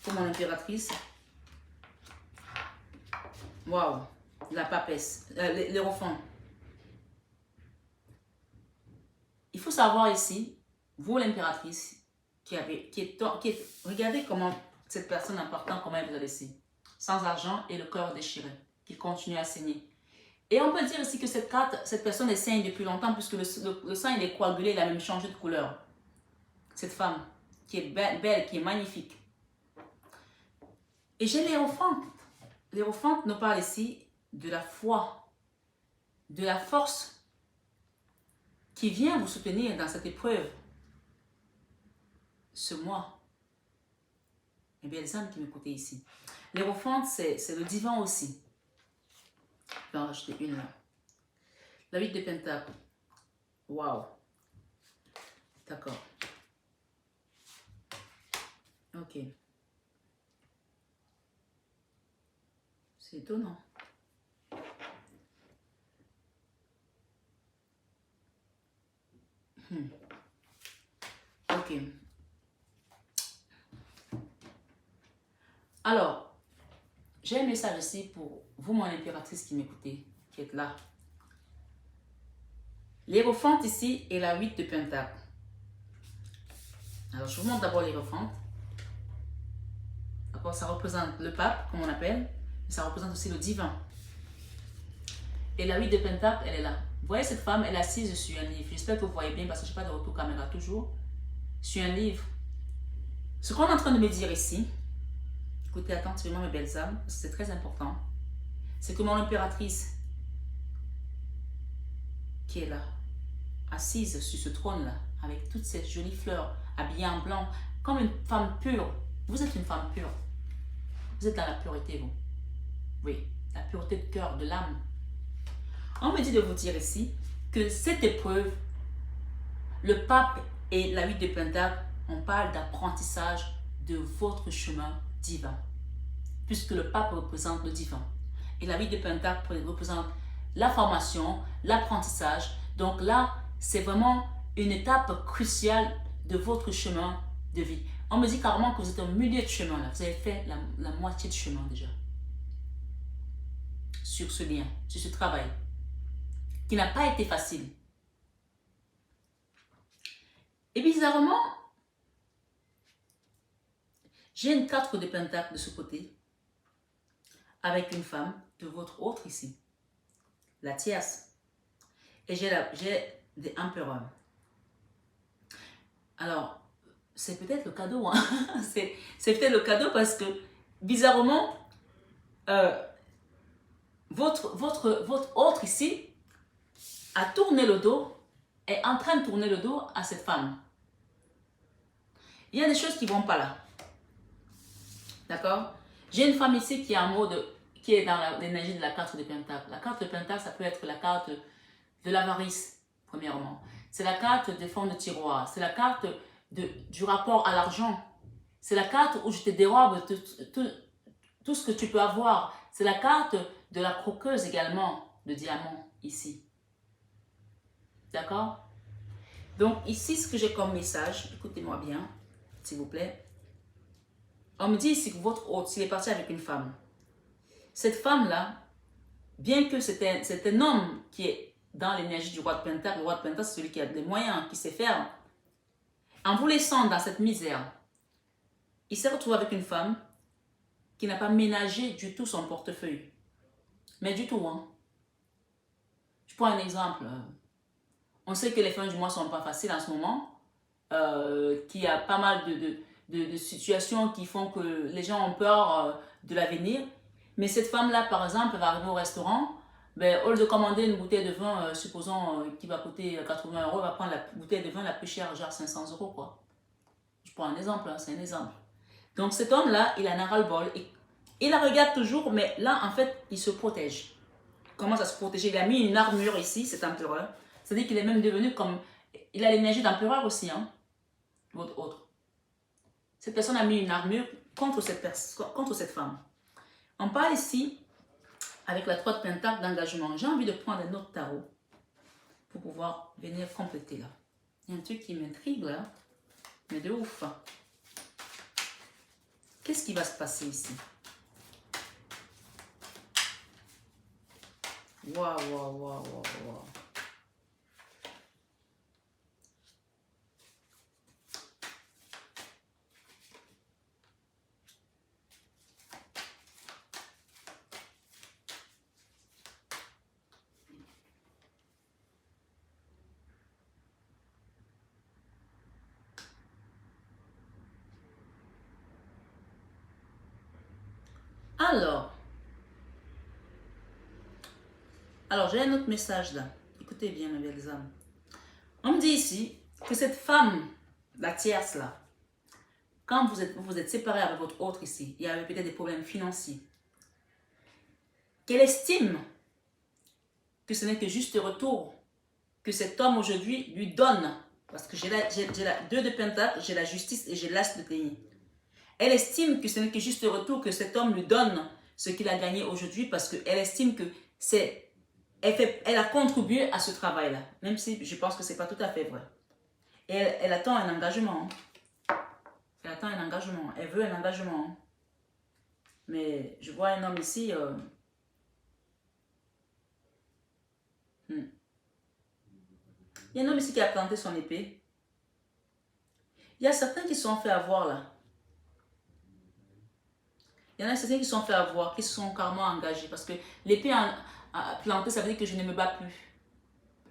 Pour mon impératrice. Waouh! La papesse. L'Hérophant. Il faut savoir ici, vous l'impératrice, regardez comment cette personne importante, comment elle vous a laissé. Sans argent et le cœur déchiré, qui continue à saigner. Et on peut dire ici que cette personne est saigne depuis longtemps, puisque le sang il est coagulé, il a même changé de couleur. Cette femme, qui est belle, qui est magnifique. Et j'ai l'Hérophante. L'Hérophante nous parle ici de la foi, de la force qui vient vous soutenir dans cette épreuve. Ce mois. Et bien, les âmes qui m'écoutaient ici. L'Hérophante, c'est le divin aussi. Je vais en rajouter une là. La 8 de Pentacle. Waouh. D'accord. Ok. C'est étonnant. Ok. Alors, j'ai un message ici pour vous, mon impératrice qui m'écoutez, qui êtes là. L'Hérophante ici est la 8 de Pentacle. Alors, je vous montre d'abord l'Hérophante. D'accord, ça représente le pape, comme on appelle, mais ça représente aussi le divin. Et la 8 de Pentacle, elle est là. Vous voyez cette femme, elle est assise sur un livre. J'espère que vous voyez bien parce que je n'ai pas de retour caméra toujours. Sur un livre. Ce qu'on est en train de me dire ici, écoutez attentivement mes belles âmes, c'est très important, c'est que mon impératrice, qui est là, assise sur ce trône-là, avec toutes ces jolies fleurs, habillée en blanc, comme une femme pure. Vous êtes une femme pure. Vous êtes dans la pureté, vous. Oui, la pureté de cœur, de l'âme. On me dit de vous dire ici que cette épreuve, le pape et la 8 de Pentacle, on parle d'apprentissage de votre chemin divin. Puisque le pape représente le divin. Et la 8 de Pentacle représente la formation, l'apprentissage. Donc là, c'est vraiment une étape cruciale de votre chemin de vie. On me dit carrément que vous êtes au milieu de chemin là. Vous avez fait la moitié de chemin déjà. Sur ce lien, sur ce travail. Qui n'a pas été facile. Et bizarrement, j'ai une 4 de Pentacle de ce côté. Avec une femme de votre autre ici. La tierce. Et j'ai des empereurs. Alors, c'est peut-être le cadeau. Hein? C'est peut-être le cadeau parce que, bizarrement, votre autre ici a tourné le dos, est en train de tourner le dos à cette femme. Il y a des choses qui ne vont pas là. D'accord? J'ai une femme ici qui est en mode, qui est dans l'énergie de la carte de Pentacle. La carte de Pentacle, ça peut être la carte de l'avarice, premièrement. C'est la carte des fonds de tiroir. C'est la carte du rapport à l'argent. C'est la carte où je te dérobe tout ce que tu peux avoir. C'est la carte de la croqueuse également, de diamant, ici. D'accord? Donc, ici, ce que j'ai comme message, écoutez-moi bien, s'il vous plaît. On me dit ici que votre hôte, s'il est parti avec une femme, cette femme-là, bien que c'est un homme qui est dans l'énergie du roi de Pentacle, le roi de Pentacle, c'est celui qui a des moyens, qui sait faire, en vous laissant dans cette misère, il s'est retrouvé avec une femme qui n'a pas ménagé du tout son portefeuille. Mais du tout, hein. Je prends un exemple. On sait que les fins du mois ne sont pas faciles en ce moment, qu'il y a pas mal de situations qui font que les gens ont peur de l'avenir. Mais cette femme-là, par exemple, va arriver au restaurant, ben, au lieu de commander une bouteille de vin, supposons qui va coûter 80 euros, elle va prendre la bouteille de vin la plus chère, genre 500 euros, quoi. Je prends un exemple, hein, c'est un exemple. Donc cet homme-là, il en a ras-le-bol. Il la regarde toujours, mais là, en fait, il se protège. Il commence à se protéger. Il a mis une armure ici, cet empereur. C'est-à-dire qu'il est même devenu comme... Il a l'énergie d'empereur aussi, hein. Votre autre. Cette personne a mis une armure contre cette femme. On parle ici, avec la 3 de Pentacle d'engagement. J'ai envie de prendre un autre tarot pour pouvoir venir compléter là. Il y a un truc qui m'intrigue là, mais de ouf. Qu'est-ce qui va se passer ici? Waouh, waouh, waouh, waouh, waouh. Alors j'ai un autre message là. Écoutez bien, mes belles âmes. On me dit ici que cette femme, la tierce là, quand vous êtes séparés avec votre autre ici, il y avait peut-être des problèmes financiers, qu'elle estime que ce n'est que juste retour que cet homme aujourd'hui lui donne, parce que j'ai la 2 de Pentacle, j'ai la justice et j'ai l'As de denier. Elle estime que ce n'est que juste retour que cet homme lui donne ce qu'il a gagné aujourd'hui, parce qu'elle estime que elle a contribué à ce travail-là, même si je pense que ce n'est pas tout à fait vrai. Et elle attend un engagement. Elle attend un engagement. Elle veut un engagement. Mais je vois un homme ici. Il y a un homme ici qui a planté son épée. Il y a certains qui se sont fait avoir là. Il y en a certains qui se sont fait avoir, qui se sont carrément engagés. Parce que l'épée a planté, ça veut dire que je ne me bats plus.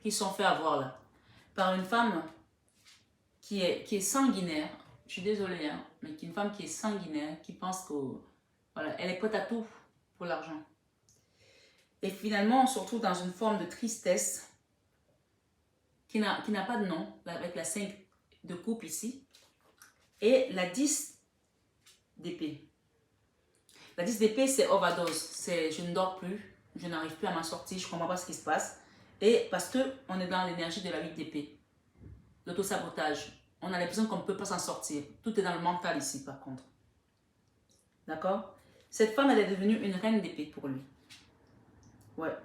Qui se sont fait avoir là. Par une femme qui est sanguinaire. Je suis désolée, hein, mais qui est une femme qui est sanguinaire, qui pense que voilà, elle est prête à tout pour l'argent. Et finalement, on se retrouve dans une forme de tristesse qui n'a pas de nom, avec la 5 de coupe ici, et la 10 d'épée. La 10 d'épée, c'est overdose, c'est je ne dors plus, je n'arrive plus à m'en sortir, je ne comprends pas ce qui se passe. Et parce qu'on est dans l'énergie de la 8 d'épée, l'autosabotage, on a l'impression qu'on ne peut pas s'en sortir. Tout est dans le mental ici, par contre. D'accord? Cette femme, elle est devenue une reine d'épée pour lui. Ouais.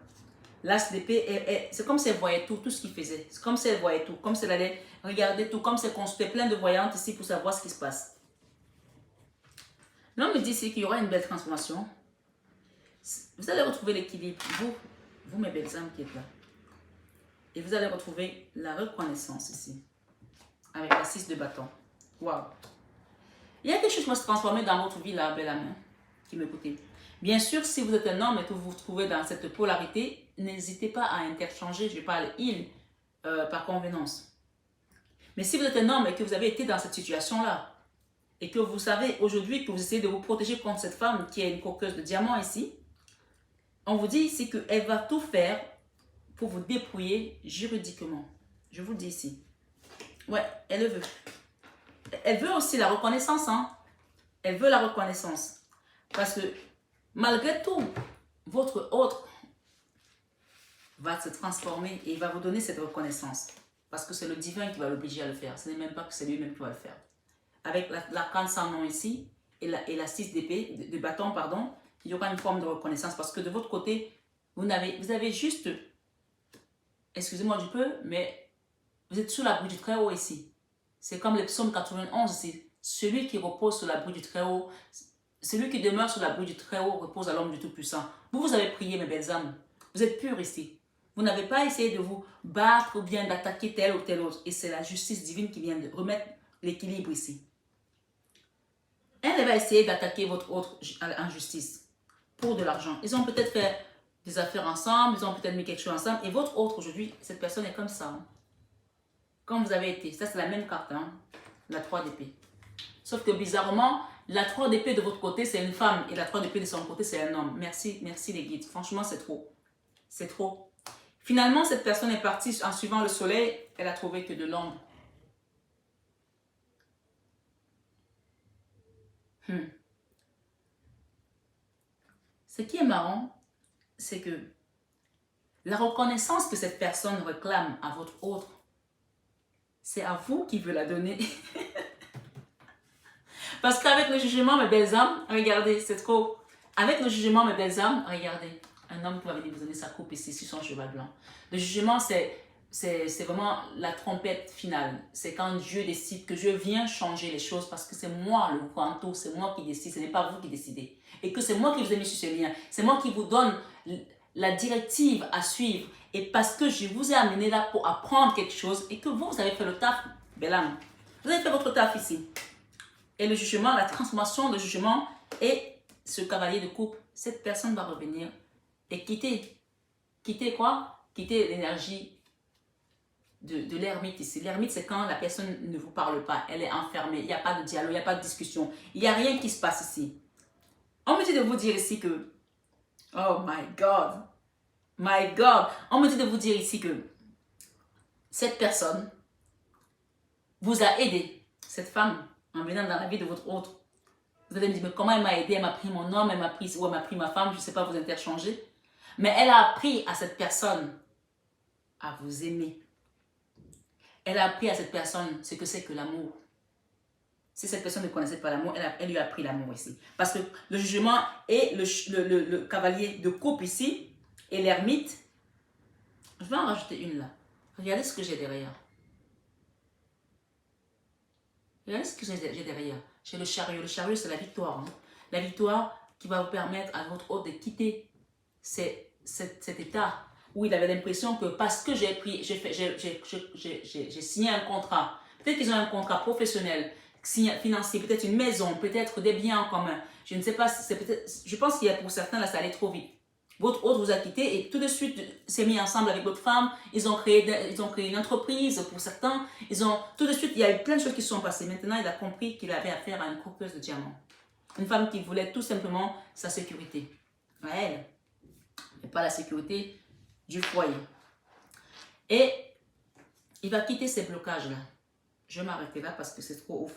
L'as d'épée, c'est comme si elle voyait tout ce qu'il faisait. C'est comme si elle voyait tout, comme si elle allait regarder tout, comme si elle construisait plein de voyantes ici pour savoir ce qui se passe. L'homme me dit ici qu'il y aura une belle transformation. Vous allez retrouver l'équilibre, vous mes belles âmes qui êtes là. Et vous allez retrouver la reconnaissance ici, avec la 6 de bâton. Waouh! Il y a quelque chose qui va se transformer dans votre vie là, belle âme, qui m'écoutez. Bien sûr, si vous êtes un homme et que vous vous trouvez dans cette polarité, n'hésitez pas à interchanger, je parle il, par convenance. Mais si vous êtes un homme et que vous avez été dans cette situation-là, et que vous savez aujourd'hui que vous essayez de vous protéger contre cette femme qui est une coqueuse de diamant ici, on vous dit ici qu'elle va tout faire pour vous dépouiller juridiquement. Je vous le dis ici. Ouais, elle le veut. Elle veut aussi la reconnaissance, hein. Elle veut la reconnaissance. Parce que malgré tout, votre autre va se transformer et il va vous donner cette reconnaissance. Parce que c'est le divin qui va l'obliger à le faire. Ce n'est même pas que c'est lui-même qui va le faire. Avec l'arcane sans nom ici et la 6 d'épée, de bâton, pardon, il y aura une forme de reconnaissance. Parce que de votre côté, vous avez juste, excusez-moi du peu, mais vous êtes sous l'abri du Très-Haut ici. C'est comme le psaume 91 ici. Celui qui repose sur l'abri du Très-Haut, celui qui demeure sur l'abri du Très-Haut repose à l'homme du Tout-Puissant. Vous avez prié, mes belles âmes. Vous êtes purs ici. Vous n'avez pas essayé de vous battre ou bien d'attaquer tel ou tel autre. Et c'est la justice divine qui vient de remettre l'équilibre ici. Elle va essayer d'attaquer votre autre en justice pour de l'argent. Ils ont peut-être fait des affaires ensemble, ils ont peut-être mis quelque chose ensemble. Et votre autre, aujourd'hui, cette personne est comme ça. Hein. Comme vous avez été. Ça, c'est la même carte, hein, la 3 d'épée. Sauf que bizarrement, la 3 d'épée de votre côté, c'est une femme. Et la 3 d'épée de son côté, c'est un homme. Merci, merci les guides. Franchement, c'est trop. C'est trop. Finalement, cette personne est partie en suivant le soleil. Elle a trouvé que de l'ombre. Ce qui est marrant, c'est que la reconnaissance que cette personne réclame à votre autre, c'est à vous qui veut la donner. Parce qu'avec le jugement, mes belles âmes, regardez, c'est trop. Avec le jugement, mes belles âmes, regardez. Un homme qui va venir vous donner sa coupe ici sur son cheval blanc. Le jugement, c'est vraiment la trompette finale. C'est quand Dieu décide que je viens changer les choses parce que c'est moi le Kwanto, c'est moi qui décide, ce n'est pas vous qui décidez. Et que c'est moi qui vous ai mis sur ce lien. C'est moi qui vous donne la directive à suivre. Et parce que je vous ai amené là pour apprendre quelque chose et que vous avez fait le taf, belle âme. Vous avez fait votre taf ici. Et le jugement, la transformation de jugement et ce cavalier de coupe, cette personne va revenir et quitter. Quitter quoi? Quitter l'énergie de l'ermite ici. L'ermite, c'est quand la personne ne vous parle pas, elle est enfermée, il n'y a pas de dialogue, il n'y a pas de discussion, il n'y a rien qui se passe ici. On me dit de vous dire ici que, oh my God, on me dit de vous dire ici que cette personne vous a aidé, cette femme, en venant dans la vie de votre autre. Vous allez me dire, mais comment elle m'a aidé? Elle m'a pris mon homme, elle m'a pris, ou elle m'a pris ma femme, je ne sais pas vous interchanger. Mais elle a appris à cette personne à vous aimer. Elle a appris à cette personne ce que c'est que l'amour. Si cette personne ne connaissait pas l'amour, elle lui a appris l'amour ici. Parce que le jugement et le cavalier de coupe ici, et l'ermite, je vais en rajouter une là. Regardez ce que j'ai derrière. Regardez ce que j'ai derrière. J'ai le chariot. Le chariot, c'est la victoire. Hein. La victoire qui va vous permettre à votre hôte de quitter cet état où il avait l'impression que parce que j'ai signé un contrat, peut-être qu'ils ont un contrat professionnel, financier, peut-être une maison, peut-être des biens en commun. Je ne sais pas, je pense qu'il y a pour certains, là, ça allait trop vite. Votre hôte vous a quitté et tout de suite s'est mis ensemble avec votre femme. Ils ont créé une entreprise pour certains. Tout de suite, il y a eu plein de choses qui se sont passées. Maintenant, il a compris qu'il avait affaire à une coupeuse de diamants. Une femme qui voulait tout simplement sa sécurité. À elle. Et pas la sécurité du foyer. Et il va quitter ces blocages-là. Je vais m'arrêter là parce que c'est trop ouf.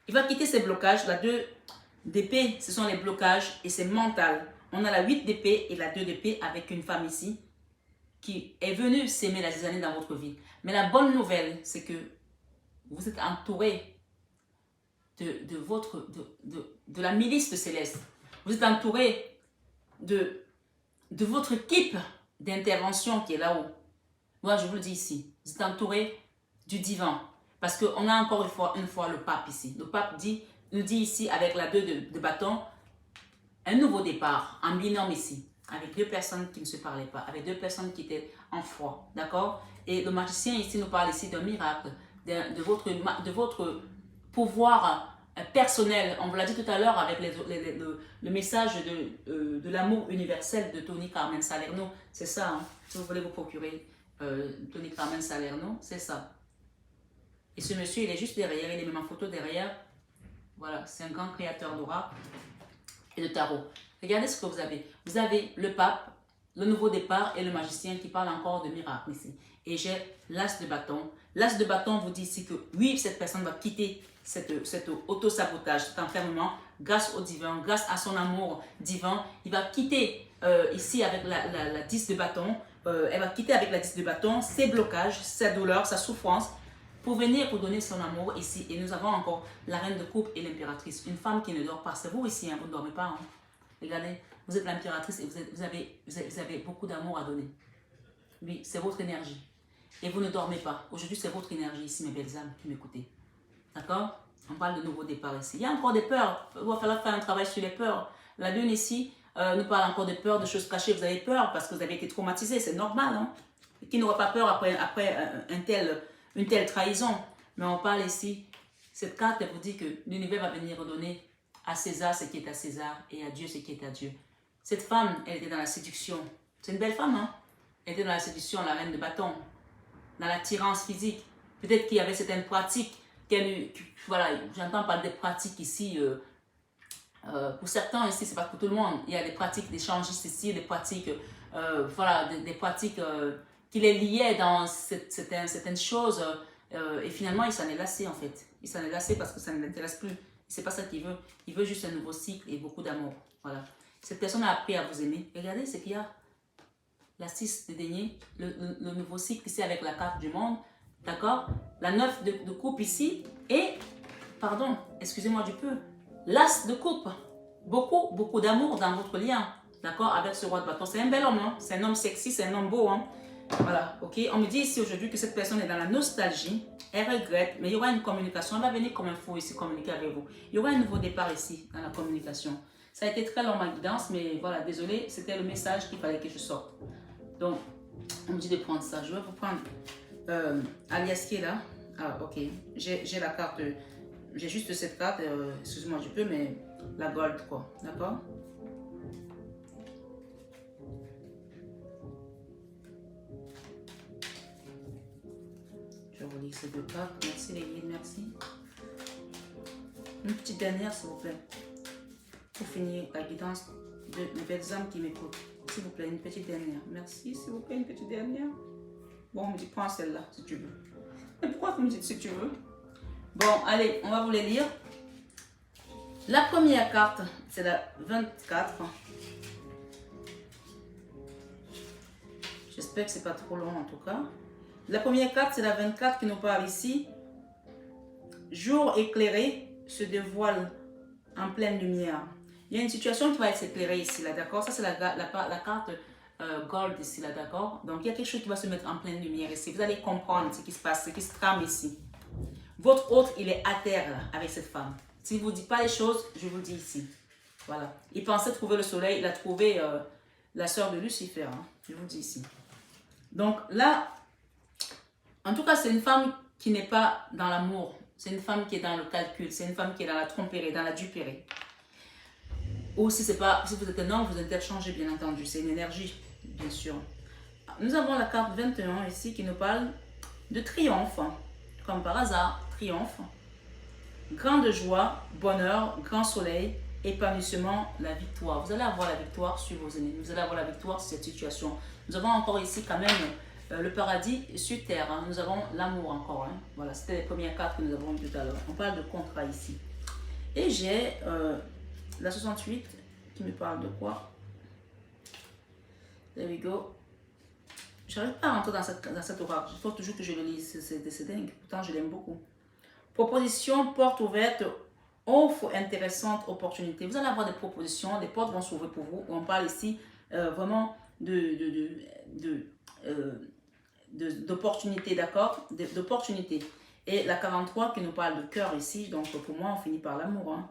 Il va quitter ces blocages. La 2 d'épée, ce sont les blocages et c'est mental. On a la 8 d'épée et la 2 d'épée avec une femme ici qui est venue s'aimer les années dans votre vie. Mais la bonne nouvelle, c'est que vous êtes entouré de la milice de Céleste. Vous êtes entouré de votre équipe d'intervention qui est là-haut. Moi, je vous le dis ici. Vous êtes entouré du divin. Parce qu'on a encore une fois le pape ici. Le pape nous dit ici, avec la 2 de bâton, un nouveau départ, en binôme ici, avec 2 personnes qui ne se parlaient pas, avec 2 personnes qui étaient en foi, d'accord? Et le magicien ici nous parle ici d'un miracle, de votre pouvoir personnel. On vous l'a dit tout à l'heure avec le message de l'amour universel de Tony Carmen Salerno. C'est ça, hein? Si vous voulez vous procurer Tony Carmen Salerno, c'est ça. Et ce monsieur, il est juste derrière, il est même en photo derrière. Voilà, c'est un grand créateur d'oracle et de tarot. Regardez ce que vous avez. Vous avez le pape, le nouveau départ et le magicien qui parle encore de miracle ici. Et j'ai l'as de bâton. L'as de bâton vous dit ici que oui, cette personne va quitter cet auto-sabotage, cet enfermement, grâce au divin, grâce à son amour divin. Il va quitter ici avec la 10 de bâton. Elle va quitter avec la 10 de bâton ses blocages, sa douleur, sa souffrance, pour venir vous donner son amour ici. Et nous avons encore la reine de coupe et l'impératrice. Une femme qui ne dort pas. C'est vous ici, hein, vous ne dormez pas. Hein. Regardez, vous êtes l'impératrice et vous avez beaucoup d'amour à donner. Oui, c'est votre énergie. Et vous ne dormez pas. Aujourd'hui, c'est votre énergie ici, mes belles âmes qui m'écoutez. D'accord? On parle de nouveau départ ici. Il y a encore des peurs. Il va falloir faire un travail sur les peurs. La lune ici nous parle encore de peurs, de choses cachées. Vous avez peur parce que vous avez été traumatisé. C'est normal. Hein? Qui n'aura pas peur après une telle trahison? Mais on parle ici. Cette carte, elle vous dit que l'univers va venir redonner À César ce qui est à César et à Dieu ce qui est à Dieu. Cette femme, elle était dans la séduction. C'est une belle femme, hein? Elle était dans la séduction, la reine de bâton, dans l'attirance physique. Peut-être qu'il y avait certaines pratiques voilà, j'entends parler des pratiques ici. Pour certains ici, c'est pas pour tout le monde. Il y a des pratiques d'échangistes ici, des pratiques, voilà, des pratiques qui les liaient dans certaines choses. Et finalement, il s'en est lassé en fait. Il s'en est lassé parce que ça ne l'intéresse plus. C'est pas ça qu'il veut. Il veut juste un nouveau cycle et beaucoup d'amour. Voilà. Cette personne a appris à vous aimer. Regardez ce qu'il y a. La 6 de denier, le nouveau cycle ici avec la carte du monde. D'accord? La 9 de coupe ici. Et, pardon, excusez-moi du peu, l'as de coupe. Beaucoup, beaucoup d'amour dans votre lien. D'accord? Avec ce roi de bâton. C'est un bel homme. Hein? C'est un homme sexy, c'est un homme beau. Hein? Voilà, ok. On me dit ici aujourd'hui que cette personne est dans la nostalgie. Elle regrette, mais il y aura une communication. Elle va venir comme un fou ici communiquer avec vous. Il y aura un nouveau départ ici dans la communication. Ça a été très long ma guidance, mais voilà, désolé, c'était le message qu'il fallait que je sorte. Donc, on me dit de prendre ça. Je vais vous prendre alias qui est là. Ah, ok. J'ai la carte. J'ai juste cette carte. Excuse-moi du peu, mais la gold, quoi. D'accord? Je relis ces deux cartes. Merci les guides, merci. Une petite dernière, s'il vous plaît. Pour finir la guidance de belles âmes qui m'écoutent. S'il vous plaît, une petite dernière. Merci, s'il vous plaît, une petite dernière. Bon, on me dit, prends celle-là, si tu veux. Mais pourquoi vous me dites si tu veux? Bon, allez, on va vous les lire. La première carte, c'est la 24. J'espère que c'est pas trop long en tout cas. La première carte, c'est la 24 qui nous parle ici. Jour éclairé se dévoile en pleine lumière. Il y a une situation qui va être éclairée ici, là, d'accord? Ça, c'est la carte gold ici, là, d'accord? Donc, il y a quelque chose qui va se mettre en pleine lumière ici. Vous allez comprendre ce qui se passe, ce qui se trame ici. Votre autre, il est à terre, là, avec cette femme. S'il ne vous dit pas les choses, je vous le dis ici. Voilà. Il pensait trouver le soleil, il a trouvé la sœur de Lucifer. Hein. Je vous le dis ici. Donc, là, en tout cas, c'est une femme qui n'est pas dans l'amour. C'est une femme qui est dans le calcul. C'est une femme qui est dans la tromperie, dans la duperie. Ou si vous êtes un homme, vous interchangez, bien entendu. C'est une énergie, bien sûr. Nous avons la carte 21 ici qui nous parle de triomphe. Comme par hasard, triomphe. Grande joie, bonheur, grand soleil, épanouissement, la victoire. Vous allez avoir la victoire sur vos ennemis. Vous allez avoir la victoire sur cette situation. Nous avons encore ici quand même le paradis sur terre. Hein. Nous avons l'amour encore. Hein. Voilà, c'était les premières cartes que nous avons eues tout à l'heure. On parle de contrat ici. Et j'ai la 68 qui me parle de quoi? There we go. Je n'arrive pas à rentrer dans cet oracle. Il faut toujours que je le lise. C'est dingue. Pourtant, je l'aime beaucoup. Proposition, porte ouverte, offre intéressante, opportunité. Vous allez avoir des propositions, des portes vont s'ouvrir pour vous. On parle ici vraiment d'opportunité, d'accord? D'opportunité. Et la 43 qui nous parle de cœur ici, donc pour moi, on finit par l'amour. Hein.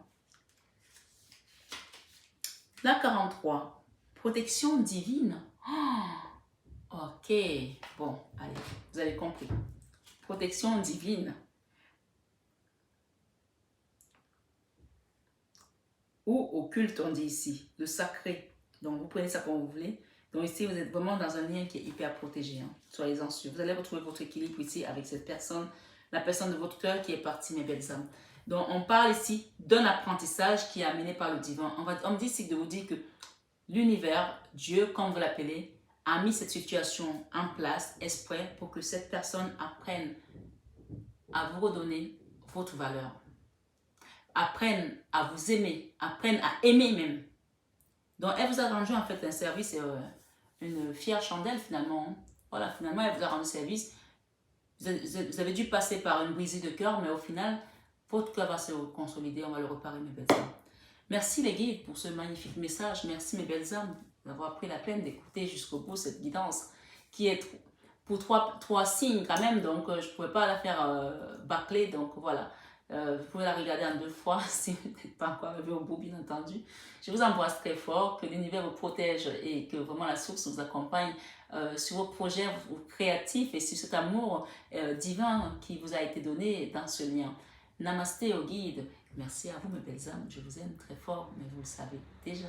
La 43, protection divine. Oh, ok, bon, allez, vous avez compris. Protection divine. Ou occulte, on dit ici, le sacré. Donc, vous prenez ça comme vous voulez. Donc, ici, vous êtes vraiment dans un lien qui est hyper protégé. Hein. Soyez-en sûrs. Vous allez retrouver votre équilibre ici avec cette personne, la personne de votre cœur qui est partie, mes belles âmes. Donc, on parle ici d'un apprentissage qui est amené par le divin. On me dit ici de vous dire que l'univers, Dieu, comme vous l'appelez, a mis cette situation en place exprès pour que cette personne apprenne à vous redonner votre valeur. Apprennent à vous aimer, apprennent à aimer même. Donc, elle vous a rendu en fait un service, une fière chandelle finalement. Voilà, finalement, elle vous a rendu service. Vous avez dû passer par une brisée de cœur, mais au final, votre cœur va se consolider, on va le réparer, mes belles âmes. Merci les guides pour ce magnifique message. Merci mes belles âmes d'avoir pris la peine d'écouter jusqu'au bout cette guidance qui est pour trois signes quand même, donc je ne pouvais pas la faire bâcler, donc voilà. Vous pouvez la regarder en 2 fois si vous n'êtes pas encore arrivé au bout, bien entendu. Je vous embrasse très fort, que l'univers vous protège et que vraiment la source vous accompagne sur vos projets créatifs et sur cet amour divin qui vous a été donné dans ce lien. Namasté au guide, Merci à vous, mes belles âmes. Je vous aime très fort, mais vous le savez déjà.